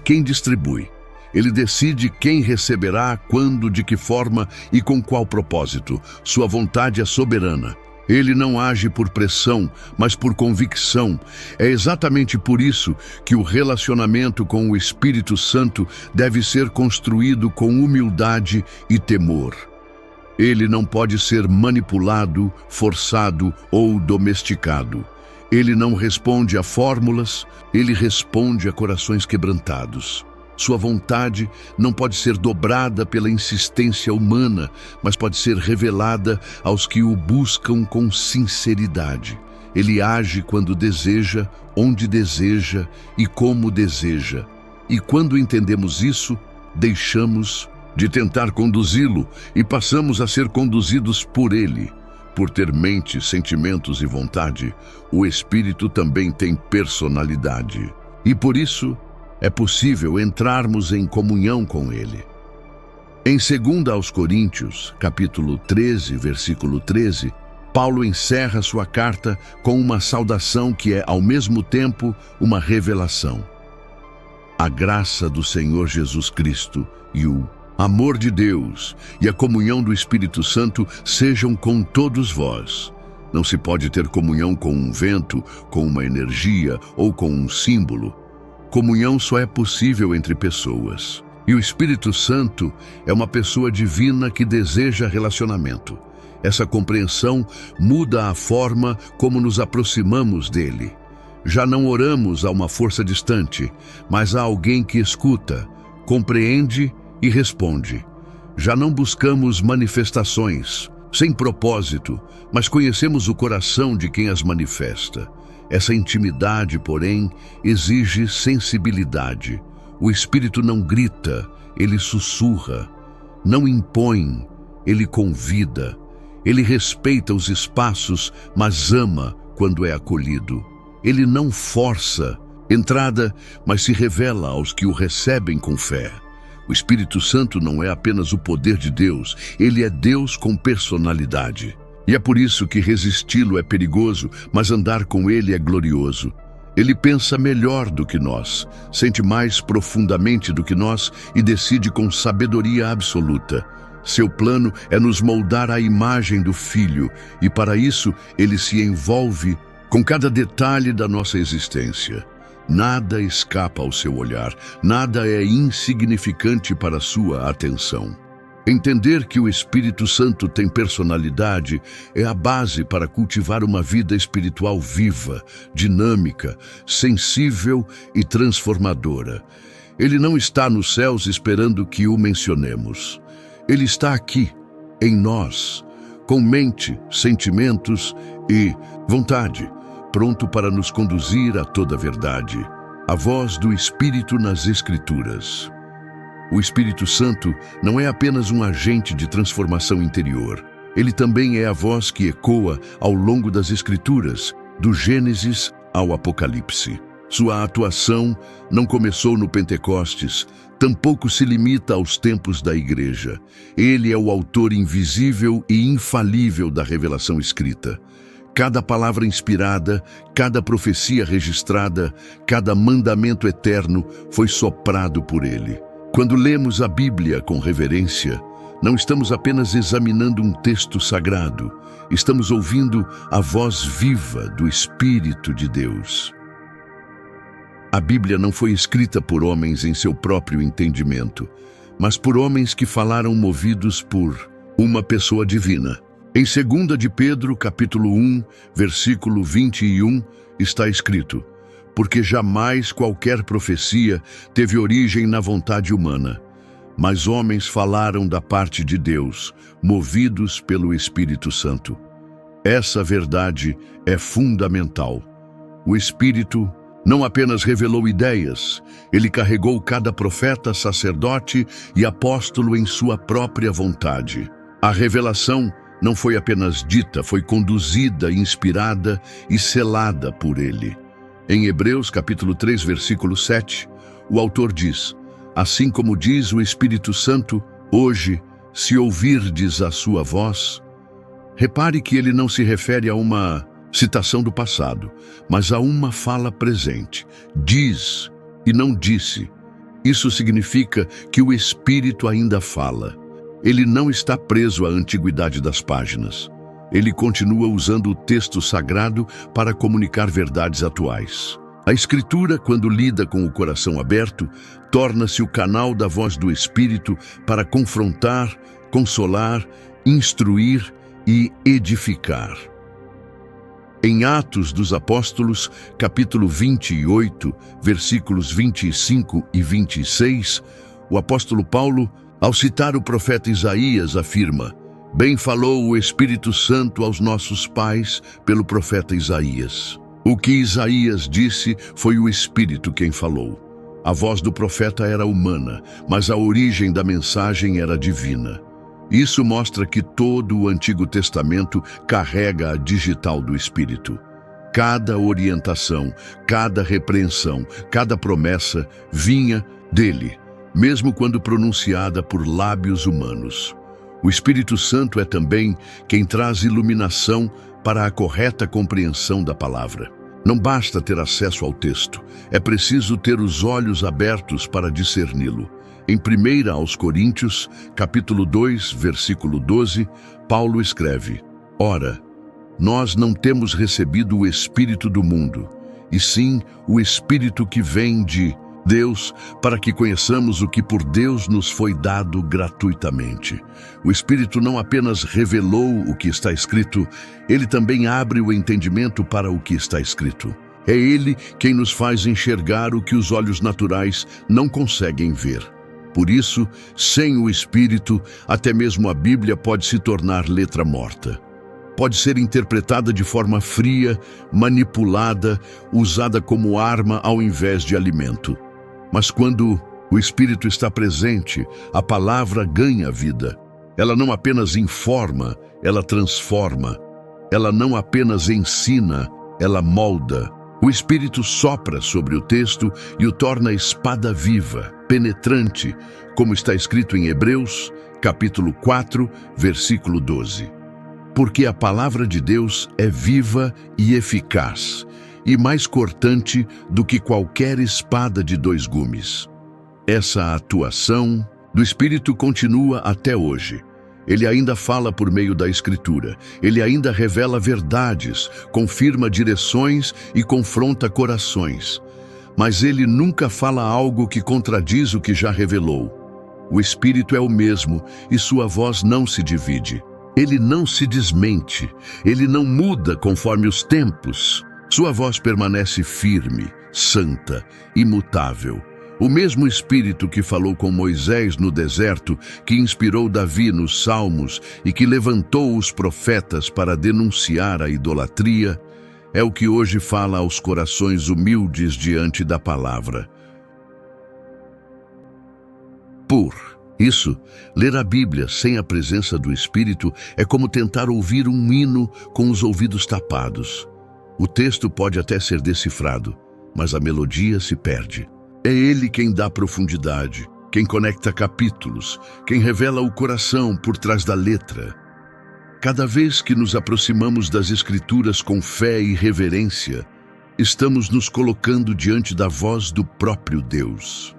quem distribui. Ele decide quem receberá, quando, de que forma e com qual propósito. Sua vontade é soberana. Ele não age por pressão, mas por convicção. É exatamente por isso que o relacionamento com o Espírito Santo deve ser construído com humildade e temor. Ele não pode ser manipulado, forçado ou domesticado. Ele não responde a fórmulas, ele responde a corações quebrantados. Sua vontade não pode ser dobrada pela insistência humana, mas pode ser revelada aos que o buscam com sinceridade. Ele age quando deseja, onde deseja e como deseja. E quando entendemos isso, deixamos de tentar conduzi-lo e passamos a ser conduzidos por ele. Por ter mente, sentimentos e vontade, o Espírito também tem personalidade. E por isso, é possível entrarmos em comunhão com ele. Em 2 aos Coríntios, capítulo 13, versículo 13, Paulo encerra sua carta com uma saudação que é, ao mesmo tempo, uma revelação. A graça do Senhor Jesus Cristo e o amor de Deus e a comunhão do Espírito Santo sejam com todos vós. Não se pode ter comunhão com um vento, com uma energia ou com um símbolo. Comunhão só é possível entre pessoas. E o Espírito Santo é uma pessoa divina que deseja relacionamento. Essa compreensão muda a forma como nos aproximamos dele. Já não oramos a uma força distante, mas a alguém que escuta, compreende e responde. Já não buscamos manifestações, sem propósito, mas conhecemos o coração de quem as manifesta. Essa intimidade, porém, exige sensibilidade. O Espírito não grita, ele sussurra. Não impõe, ele convida. Ele respeita os espaços, mas ama quando é acolhido. Ele não força entrada, mas se revela aos que o recebem com fé. O Espírito Santo não é apenas o poder de Deus, ele é Deus com personalidade. E é por isso que resisti-lo é perigoso, mas andar com ele é glorioso. Ele pensa melhor do que nós, sente mais profundamente do que nós e decide com sabedoria absoluta. Seu plano é nos moldar à imagem do Filho, e para isso ele se envolve com cada detalhe da nossa existência. Nada escapa ao seu olhar, nada é insignificante para sua atenção. Entender que o Espírito Santo tem personalidade é a base para cultivar uma vida espiritual viva, dinâmica, sensível e transformadora. Ele não está nos céus esperando que o mencionemos. Ele está aqui, em nós, com mente, sentimentos e vontade, pronto para nos conduzir a toda a verdade. A voz do Espírito nas Escrituras. O Espírito Santo não é apenas um agente de transformação interior. Ele também é a voz que ecoa ao longo das Escrituras, do Gênesis ao Apocalipse. Sua atuação não começou no Pentecostes, tampouco se limita aos tempos da Igreja. Ele é o autor invisível e infalível da revelação escrita. Cada palavra inspirada, cada profecia registrada, cada mandamento eterno foi soprado por ele. Quando lemos a Bíblia com reverência, não estamos apenas examinando um texto sagrado, estamos ouvindo a voz viva do Espírito de Deus. A Bíblia não foi escrita por homens em seu próprio entendimento, mas por homens que falaram movidos por uma pessoa divina. Em 2 de Pedro, capítulo 1, versículo 21, está escrito: porque jamais qualquer profecia teve origem na vontade humana, mas homens falaram da parte de Deus, movidos pelo Espírito Santo. Essa verdade é fundamental. O Espírito não apenas revelou ideias, ele carregou cada profeta, sacerdote e apóstolo em sua própria vontade. A revelação não foi apenas dita, foi conduzida, inspirada e selada por ele. Em Hebreus capítulo 3, versículo 7, o autor diz: assim como diz o Espírito Santo, hoje, se ouvirdes a sua voz. Repare que ele não se refere a uma citação do passado, mas a uma fala presente. Diz e não disse. Isso significa que o Espírito ainda fala. Ele não está preso à antiguidade das páginas. Ele continua usando o texto sagrado para comunicar verdades atuais. A Escritura, quando lida com o coração aberto, torna-se o canal da voz do Espírito para confrontar, consolar, instruir e edificar. Em Atos dos Apóstolos, capítulo 28, versículos 25 e 26, o apóstolo Paulo, ao citar o profeta Isaías, afirma: bem falou o Espírito Santo aos nossos pais pelo profeta Isaías. O que Isaías disse foi o Espírito quem falou. A voz do profeta era humana, mas a origem da mensagem era divina. Isso mostra que todo o Antigo Testamento carrega a digital do Espírito. Cada orientação, cada repreensão, cada promessa vinha dele, mesmo quando pronunciada por lábios humanos. O Espírito Santo é também quem traz iluminação para a correta compreensão da palavra. Não basta ter acesso ao texto, é preciso ter os olhos abertos para discerni-lo. Em 1 aos Coríntios, capítulo 2, versículo 12, Paulo escreve: ora, nós não temos recebido o Espírito do mundo, e sim o Espírito que vem de Deus, para que conheçamos o que por Deus nos foi dado gratuitamente. O Espírito não apenas revelou o que está escrito, ele também abre o entendimento para o que está escrito. É ele quem nos faz enxergar o que os olhos naturais não conseguem ver. Por isso, sem o Espírito, até mesmo a Bíblia pode se tornar letra morta. Pode ser interpretada de forma fria, manipulada, usada como arma ao invés de alimento. Mas quando o Espírito está presente, a palavra ganha vida. Ela não apenas informa, ela transforma. Ela não apenas ensina, ela molda. O Espírito sopra sobre o texto e o torna espada viva, penetrante, como está escrito em Hebreus, capítulo 4, versículo 12. Porque a palavra de Deus é viva e eficaz, e mais cortante do que qualquer espada de dois gumes. Essa atuação do Espírito continua até hoje. Ele ainda fala por meio da Escritura. Ele ainda revela verdades, confirma direções e confronta corações. Mas ele nunca fala algo que contradiz o que já revelou. O Espírito é o mesmo e sua voz não se divide. Ele não se desmente, ele não muda conforme os tempos. Sua voz permanece firme, santa, imutável. O mesmo Espírito que falou com Moisés no deserto, que inspirou Davi nos Salmos e que levantou os profetas para denunciar a idolatria, é o que hoje fala aos corações humildes diante da palavra. Por isso, ler a Bíblia sem a presença do Espírito é como tentar ouvir um hino com os ouvidos tapados. O texto pode até ser decifrado, mas a melodia se perde. É ele quem dá profundidade, quem conecta capítulos, quem revela o coração por trás da letra. Cada vez que nos aproximamos das Escrituras com fé e reverência, estamos nos colocando diante da voz do próprio Deus.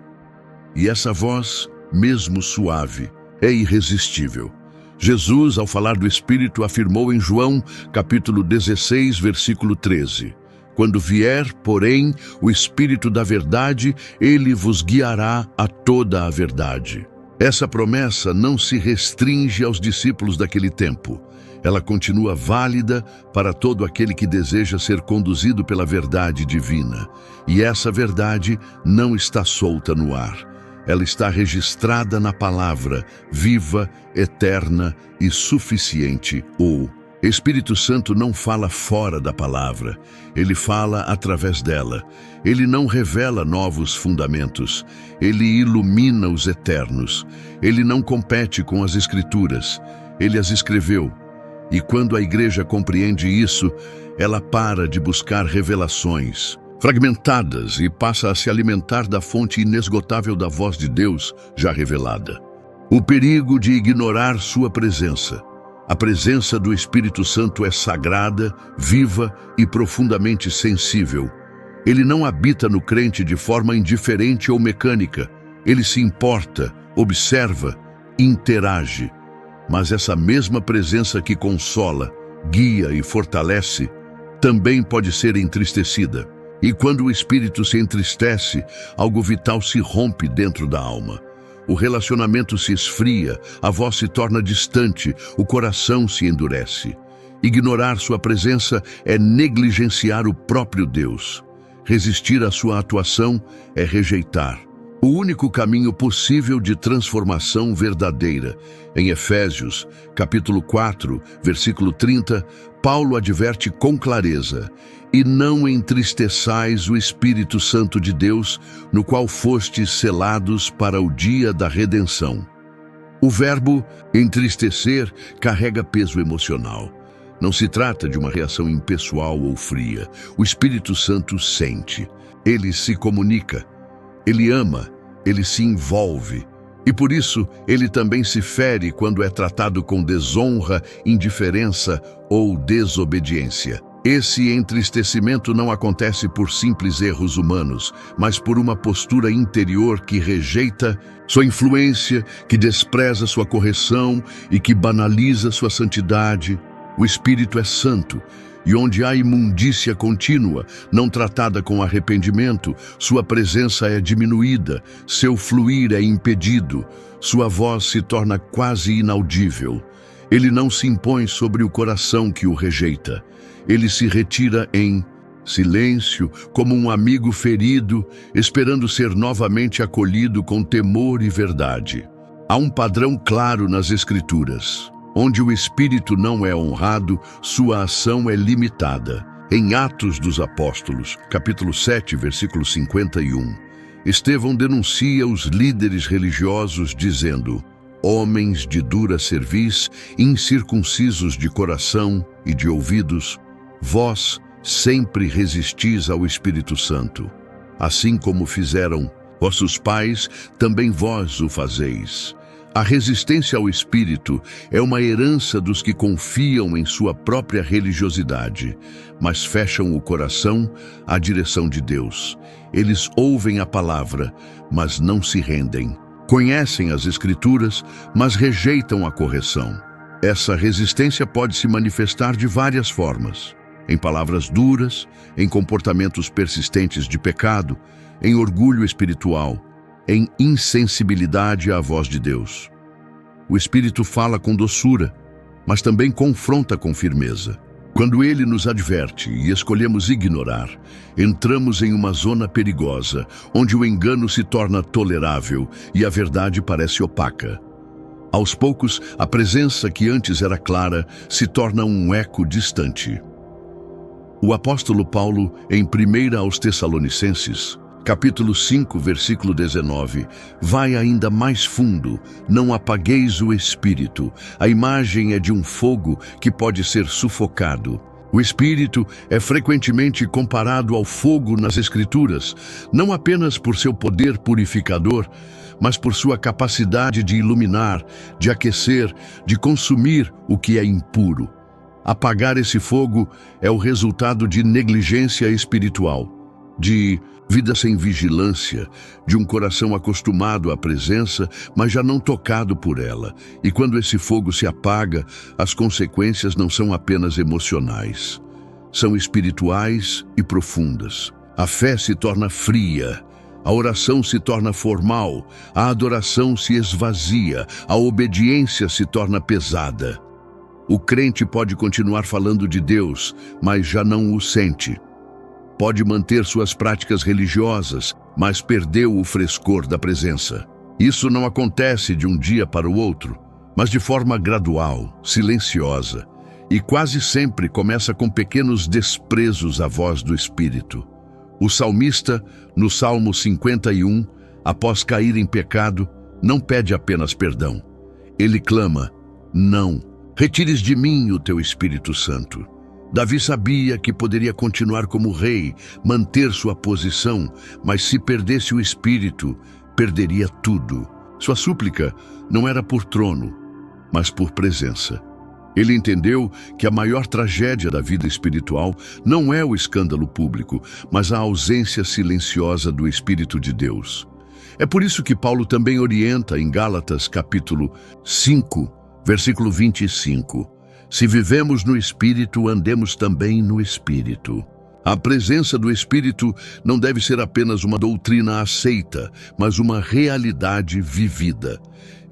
E essa voz, mesmo suave, é irresistível. Jesus, ao falar do Espírito, afirmou em João, capítulo 16, versículo 13: Quando vier, porém, o Espírito da verdade, ele vos guiará a toda a verdade. Essa promessa não se restringe aos discípulos daquele tempo. Ela continua válida para todo aquele que deseja ser conduzido pela verdade divina. E essa verdade não está solta no ar. Ela está registrada na palavra, viva, eterna e suficiente. O Espírito Santo não fala fora da palavra, ele fala através dela. Ele não revela novos fundamentos, ele ilumina os eternos. Ele não compete com as Escrituras, ele as escreveu. E quando a igreja compreende isso, ela para de buscar revelações fragmentadas e passa a se alimentar da fonte inesgotável da voz de Deus já revelada. O perigo de ignorar sua presença. A presença do Espírito Santo é sagrada, viva e profundamente sensível. Ele não habita no crente de forma indiferente ou mecânica. Ele se importa, observa, interage. Mas essa mesma presença que consola, guia e fortalece, também pode ser entristecida. E quando o espírito se entristece, algo vital se rompe dentro da alma. O relacionamento se esfria, a voz se torna distante, o coração se endurece. Ignorar sua presença é negligenciar o próprio Deus. Resistir à sua atuação é rejeitar o único caminho possível de transformação verdadeira. Em Efésios, capítulo 4, versículo 30, Paulo adverte com clareza: E não entristeçais o Espírito Santo de Deus, no qual fostes selados para o dia da redenção. O verbo entristecer carrega peso emocional. Não se trata de uma reação impessoal ou fria. O Espírito Santo sente, ele se comunica, ele ama, ele se envolve. E por isso, ele também se fere quando é tratado com desonra, indiferença ou desobediência. Esse entristecimento não acontece por simples erros humanos, mas por uma postura interior que rejeita sua influência, que despreza sua correção e que banaliza sua santidade. O Espírito é santo, E onde há imundícia contínua, não tratada com arrependimento, sua presença é diminuída, seu fluir é impedido, sua voz se torna quase inaudível. Ele não se impõe sobre o coração que o rejeita. Ele se retira em silêncio, como um amigo ferido, esperando ser novamente acolhido com temor e verdade. Há um padrão claro nas Escrituras. Onde o Espírito não é honrado, sua ação é limitada. Em Atos dos Apóstolos, capítulo 7, versículo 51, Estevão denuncia os líderes religiosos dizendo: homens de dura cerviz, incircuncisos de coração e de ouvidos, vós sempre resistis ao Espírito Santo. Assim como fizeram vossos pais, também vós o fazeis. A resistência ao Espírito é uma herança dos que confiam em sua própria religiosidade, mas fecham o coração à direção de Deus. Eles ouvem a palavra, mas não se rendem. Conhecem as Escrituras, mas rejeitam a correção. Essa resistência pode se manifestar de várias formas: em palavras duras, em comportamentos persistentes de pecado, em orgulho espiritual, em insensibilidade à voz de Deus. O Espírito fala com doçura, mas também confronta com firmeza. Quando ele nos adverte e escolhemos ignorar, entramos em uma zona perigosa, onde o engano se torna tolerável e a verdade parece opaca. Aos poucos, a presença que antes era clara se torna um eco distante. O apóstolo Paulo, em 1 aos Tessalonicenses, capítulo 5, versículo 19, vai ainda mais fundo: não apagueis o Espírito. A imagem é de um fogo que pode ser sufocado. O Espírito é frequentemente comparado ao fogo nas Escrituras, não apenas por seu poder purificador, mas por sua capacidade de iluminar, de aquecer, de consumir o que é impuro. Apagar esse fogo é o resultado de negligência espiritual, de vida sem vigilância, de um coração acostumado à presença, mas já não tocado por ela. E quando esse fogo se apaga, as consequências não são apenas emocionais, são espirituais e profundas. A fé se torna fria, a oração se torna formal, a adoração se esvazia, a obediência se torna pesada. O crente pode continuar falando de Deus, mas já não o sente. Pode manter suas práticas religiosas, mas perdeu o frescor da presença. Isso não acontece de um dia para o outro, mas de forma gradual, silenciosa, e quase sempre começa com pequenos desprezos à voz do Espírito. O salmista, no Salmo 51, após cair em pecado, não pede apenas perdão. Ele clama: não, retires de mim o teu Espírito Santo. Davi sabia que poderia continuar como rei, manter sua posição, mas se perdesse o Espírito, perderia tudo. Sua súplica não era por trono, mas por presença. Ele entendeu que a maior tragédia da vida espiritual não é o escândalo público, mas a ausência silenciosa do Espírito de Deus. É por isso que Paulo também orienta em Gálatas capítulo 5, versículo 25. Se vivemos no Espírito, andemos também no Espírito. A presença do Espírito não deve ser apenas uma doutrina aceita, mas uma realidade vivida.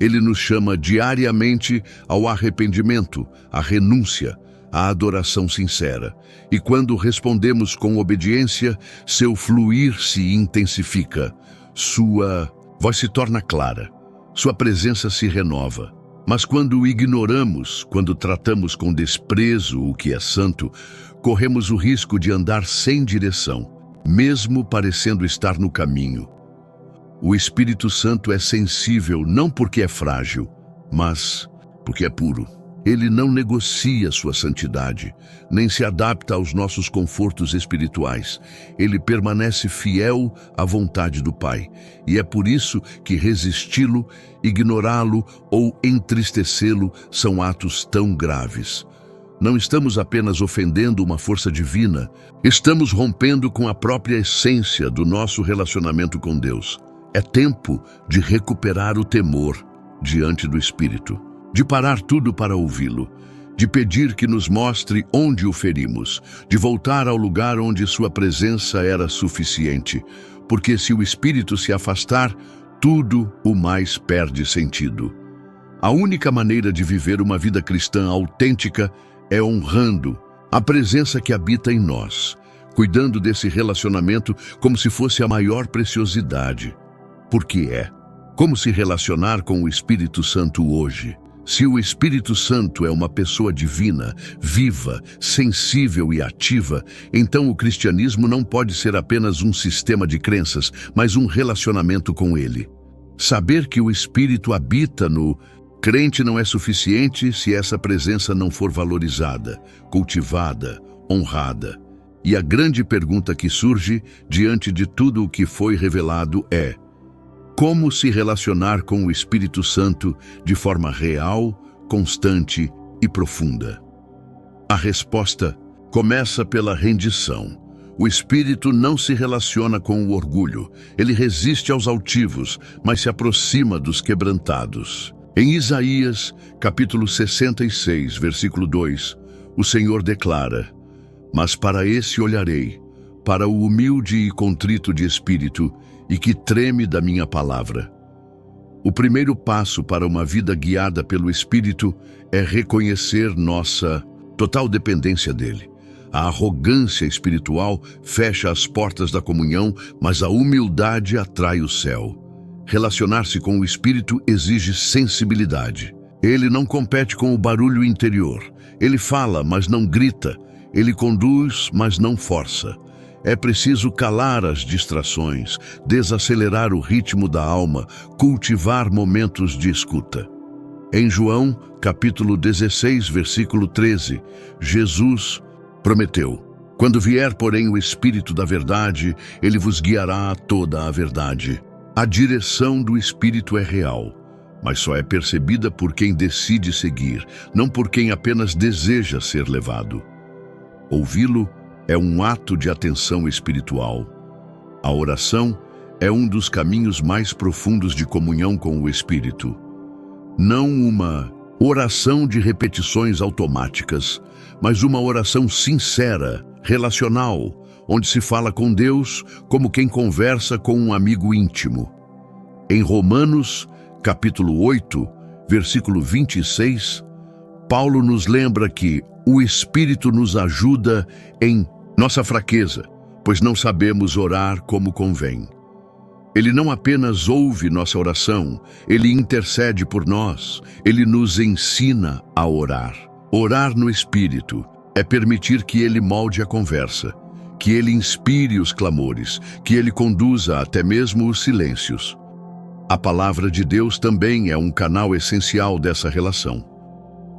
Ele nos chama diariamente ao arrependimento, à renúncia, à adoração sincera. E quando respondemos com obediência, seu fluir se intensifica, sua voz se torna clara, sua presença se renova. Mas quando ignoramos, quando tratamos com desprezo o que é santo, corremos o risco de andar sem direção, mesmo parecendo estar no caminho. O Espírito Santo é sensível não porque é frágil, mas porque é puro. Ele não negocia sua santidade, nem se adapta aos nossos confortos espirituais. Ele permanece fiel à vontade do Pai. E é por isso que resisti-lo, ignorá-lo ou entristecê-lo são atos tão graves. Não estamos apenas ofendendo uma força divina, estamos rompendo com a própria essência do nosso relacionamento com Deus. É tempo de recuperar o temor diante do Espírito, de parar tudo para ouvi-lo, de pedir que nos mostre onde o ferimos, de voltar ao lugar onde sua presença era suficiente, porque se o Espírito se afastar, tudo o mais perde sentido. A única maneira de viver uma vida cristã autêntica é honrando a presença que habita em nós, cuidando desse relacionamento como se fosse a maior preciosidade. Porque é. Como se relacionar com o Espírito Santo hoje? Se o Espírito Santo é uma pessoa divina, viva, sensível e ativa, então o cristianismo não pode ser apenas um sistema de crenças, mas um relacionamento com ele. Saber que o Espírito habita no crente não é suficiente se essa presença não for valorizada, cultivada, honrada. E a grande pergunta que surge diante de tudo o que foi revelado é: como se relacionar com o Espírito Santo de forma real, constante e profunda? A resposta começa pela rendição. O Espírito não se relaciona com o orgulho. Ele resiste aos altivos, mas se aproxima dos quebrantados. Em Isaías, capítulo 66, versículo 2, o Senhor declara: mas para esse olharei, para o humilde e contrito de espírito, e que treme da minha palavra. O primeiro passo para uma vida guiada pelo Espírito é reconhecer nossa total dependência dele. A arrogância espiritual fecha as portas da comunhão, mas a humildade atrai o céu. Relacionar-se com o Espírito exige sensibilidade. Ele não compete com o barulho interior. Ele fala, mas não grita. Ele conduz, mas não força. É preciso calar as distrações, desacelerar o ritmo da alma, cultivar momentos de escuta. Em João, capítulo 16, versículo 13, Jesus prometeu: quando vier, porém, o Espírito da verdade, ele vos guiará a toda a verdade. A direção do Espírito é real, mas só é percebida por quem decide seguir, não por quem apenas deseja ser levado. Ouvi-lo é um ato de atenção espiritual. A oração é um dos caminhos mais profundos de comunhão com o Espírito. Não uma oração de repetições automáticas, mas uma oração sincera, relacional, onde se fala com Deus como quem conversa com um amigo íntimo. Em Romanos, capítulo 8, versículo 26, Paulo nos lembra que o Espírito nos ajuda em nossa fraqueza, pois não sabemos orar como convém. Ele não apenas ouve nossa oração, ele intercede por nós, ele nos ensina a orar. Orar no Espírito é permitir que ele molde a conversa, que ele inspire os clamores, que ele conduza até mesmo os silêncios. A palavra de Deus também é um canal essencial dessa relação.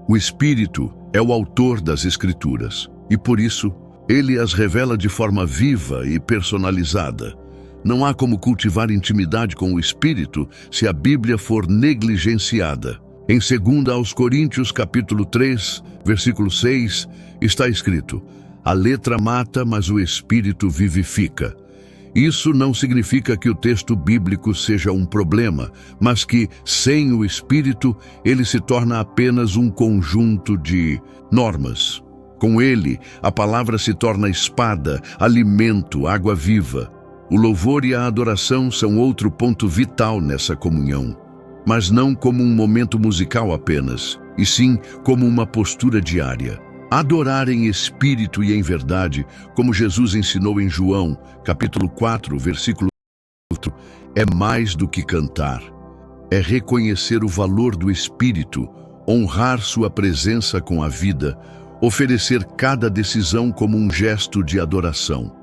O Espírito é o autor das Escrituras, e por isso, ele as revela de forma viva e personalizada. Não há como cultivar intimidade com o Espírito se a Bíblia for negligenciada. Em 2 aos Coríntios, capítulo 3, versículo 6, está escrito: a letra mata, mas o Espírito vivifica. Isso não significa que o texto bíblico seja um problema, mas que, sem o Espírito, ele se torna apenas um conjunto de normas. Com ele, a palavra se torna espada, alimento, água viva. O louvor e a adoração são outro ponto vital nessa comunhão, mas não como um momento musical apenas, e sim como uma postura diária. Adorar em espírito e em verdade, como Jesus ensinou em João, capítulo 4, versículo 4, é mais do que cantar. É reconhecer o valor do Espírito, honrar sua presença com a vida, oferecer cada decisão como um gesto de adoração.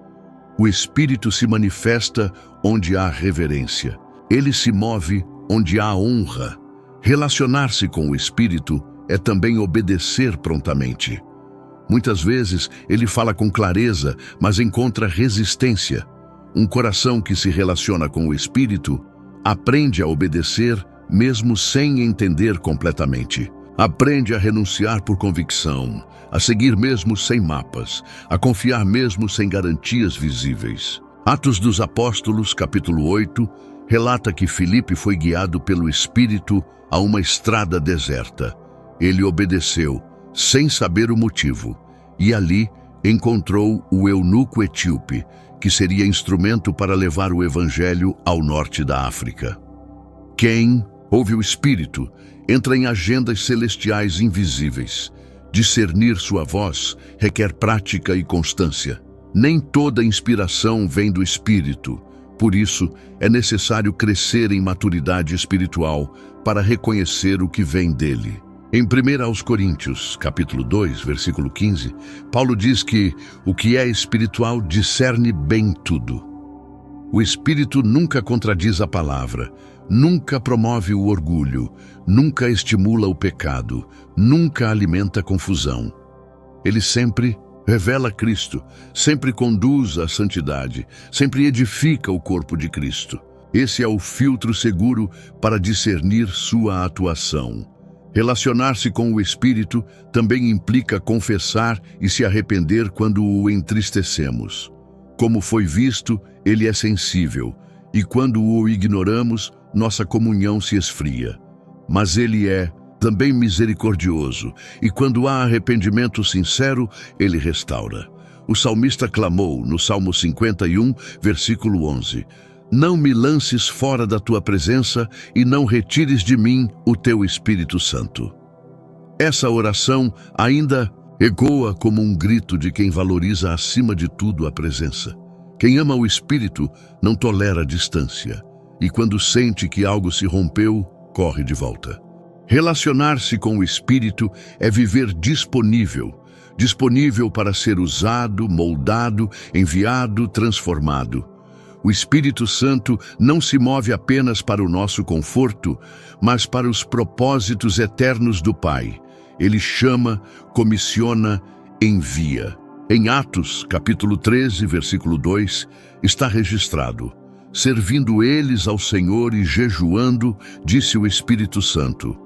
O Espírito se manifesta onde há reverência. Ele se move onde há honra. Relacionar-se com o Espírito é também obedecer prontamente. Muitas vezes ele fala com clareza, mas encontra resistência. Um coração que se relaciona com o Espírito aprende a obedecer mesmo sem entender completamente. Aprende a renunciar por convicção, a seguir mesmo sem mapas, a confiar mesmo sem garantias visíveis. Atos dos Apóstolos, capítulo 8, relata que Filipe foi guiado pelo Espírito a uma estrada deserta. Ele obedeceu, sem saber o motivo, e ali encontrou o eunuco etíope, que seria instrumento para levar o evangelho ao norte da África. Quem ouve o Espírito entra em agendas celestiais invisíveis. Discernir sua voz requer prática e constância. Nem toda inspiração vem do Espírito, por isso é necessário crescer em maturidade espiritual para reconhecer o que vem dele. Em 1 Coríntios, capítulo 2, versículo 15, Paulo diz que o que é espiritual discerne bem tudo. O Espírito nunca contradiz a palavra, nunca promove o orgulho, nunca estimula o pecado, nunca alimenta confusão. Ele sempre revela Cristo, sempre conduz à santidade, sempre edifica o corpo de Cristo. Esse é o filtro seguro para discernir sua atuação. Relacionar-se com o Espírito também implica confessar e se arrepender quando o entristecemos. Como foi visto, ele é sensível, e quando o ignoramos, nossa comunhão se esfria. Mas ele é também misericordioso, e quando há arrependimento sincero, ele restaura. O salmista clamou no Salmo 51, versículo 11: Não me lances fora da tua presença e não retires de mim o teu Espírito Santo. Essa oração ainda ecoa como um grito de quem valoriza acima de tudo a presença. Quem ama o Espírito não tolera a distância, e quando sente que algo se rompeu, corre de volta. Relacionar-se com o Espírito é viver disponível para ser usado, moldado, enviado, transformado. O Espírito Santo não se move apenas para o nosso conforto, mas para os propósitos eternos do Pai. Ele chama, comissiona, envia. Em Atos, capítulo 13, versículo 2, está registrado: Servindo eles ao Senhor e jejuando, disse o Espírito Santo: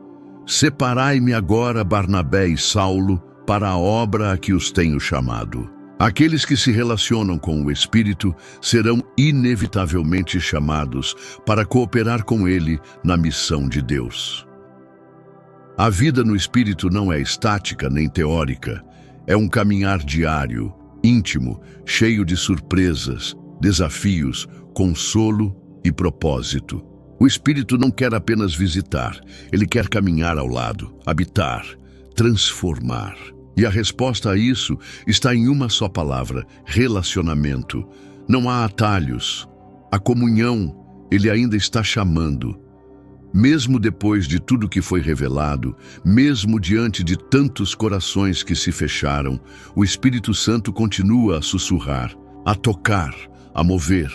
Separai-me agora Barnabé e Saulo para a obra a que os tenho chamado. Aqueles que se relacionam com o Espírito serão inevitavelmente chamados para cooperar com ele na missão de Deus. A vida no Espírito não é estática nem teórica, é um caminhar diário, íntimo, cheio de surpresas, desafios, consolo e propósito. O Espírito não quer apenas visitar, ele quer caminhar ao lado, habitar, transformar. E a resposta a isso está em uma só palavra: relacionamento. Não há atalhos. A comunhão, ele ainda está chamando. Mesmo depois de tudo que foi revelado, mesmo diante de tantos corações que se fecharam, o Espírito Santo continua a sussurrar, a tocar, a mover.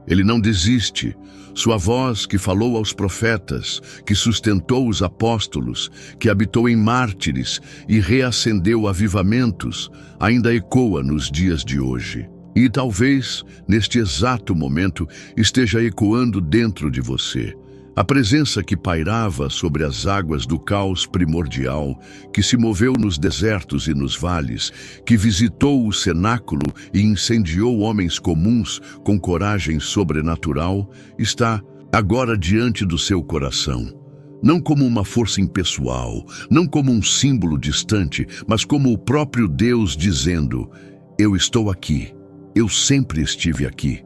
Ele não desiste. Sua voz que falou aos profetas, que sustentou os apóstolos, que habitou em mártires e reacendeu avivamentos, ainda ecoa nos dias de hoje. E talvez, neste exato momento, esteja ecoando dentro de você. A presença que pairava sobre as águas do caos primordial, que se moveu nos desertos e nos vales, que visitou o cenáculo e incendiou homens comuns com coragem sobrenatural, está agora diante do seu coração. Não como uma força impessoal, não como um símbolo distante, mas como o próprio Deus dizendo: Eu estou aqui, eu sempre estive aqui.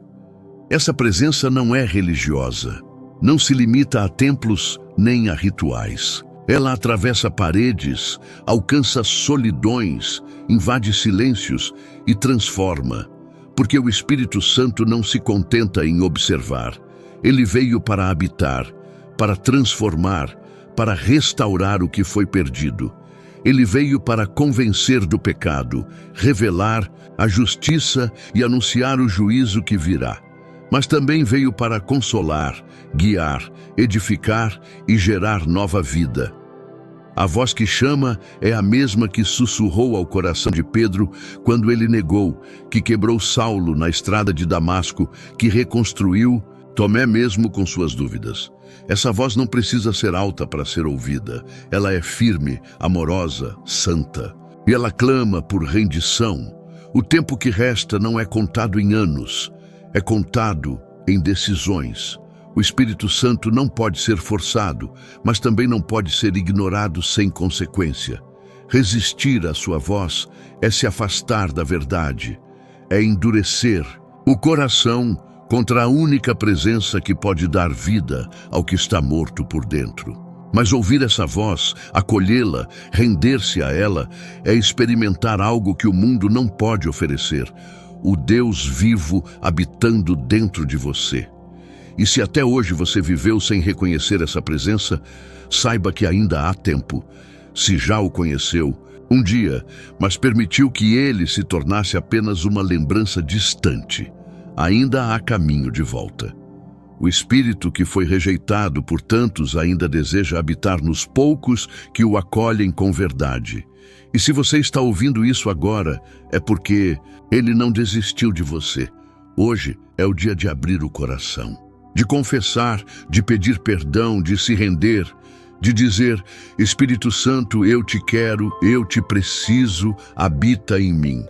Essa presença não é religiosa. Não se limita a templos nem a rituais. Ela atravessa paredes, alcança solidões, invade silêncios e transforma. Porque o Espírito Santo não se contenta em observar. Ele veio para habitar, para transformar, para restaurar o que foi perdido. Ele veio para convencer do pecado, revelar a justiça e anunciar o juízo que virá. Mas também veio para consolar, guiar, edificar e gerar nova vida. A voz que chama é a mesma que sussurrou ao coração de Pedro quando ele negou, que quebrou Saulo na estrada de Damasco, que reconstruiu Tomé mesmo com suas dúvidas. Essa voz não precisa ser alta para ser ouvida. Ela é firme, amorosa, santa. E ela clama por rendição. O tempo que resta não é contado em anos. É contado em decisões. O Espírito Santo não pode ser forçado, mas também não pode ser ignorado sem consequência. Resistir à sua voz é se afastar da verdade, é endurecer o coração contra a única presença que pode dar vida ao que está morto por dentro. Mas ouvir essa voz, acolhê-la, render-se a ela, é experimentar algo que o mundo não pode oferecer: o Deus vivo habitando dentro de você. E se até hoje você viveu sem reconhecer essa presença, saiba que ainda há tempo. Se já o conheceu um dia, mas permitiu que ele se tornasse apenas uma lembrança distante, ainda há caminho de volta. O espírito que foi rejeitado por tantos ainda deseja habitar nos poucos que o acolhem com verdade. E se você está ouvindo isso agora, é porque ele não desistiu de você. Hoje é o dia de abrir o coração, de confessar, de pedir perdão, de se render, de dizer: Espírito Santo, eu te quero, eu te preciso, habita em mim.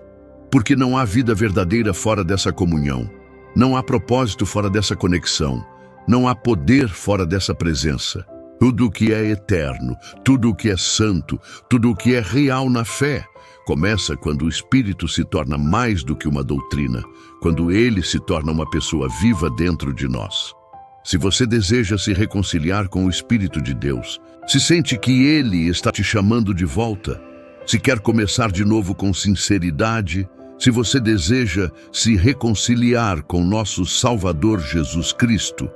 Porque não há vida verdadeira fora dessa comunhão. Não há propósito fora dessa conexão. Não há poder fora dessa presença. Tudo o que é eterno, tudo o que é santo, tudo o que é real na fé, começa quando o Espírito se torna mais do que uma doutrina, quando ele se torna uma pessoa viva dentro de nós. Se você deseja se reconciliar com o Espírito de Deus, se sente que ele está te chamando de volta, se quer começar de novo com sinceridade, se você deseja se reconciliar com nosso Salvador Jesus Cristo,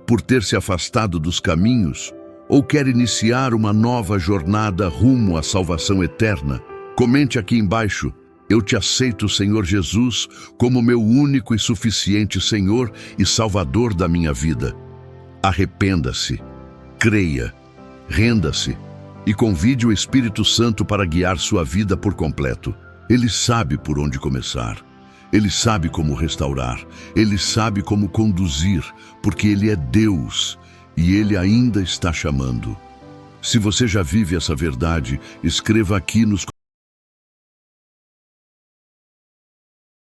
por ter se afastado dos caminhos, ou quer iniciar uma nova jornada rumo à salvação eterna, comente aqui embaixo: eu te aceito, Senhor Jesus, como meu único e suficiente Senhor e Salvador da minha vida. Arrependa-se, creia, renda-se e convide o Espírito Santo para guiar sua vida por completo. Ele sabe por onde começar. Ele sabe como restaurar. Ele sabe como conduzir, porque Ele é Deus e Ele ainda está chamando. Se você já vive essa verdade, escreva aqui nos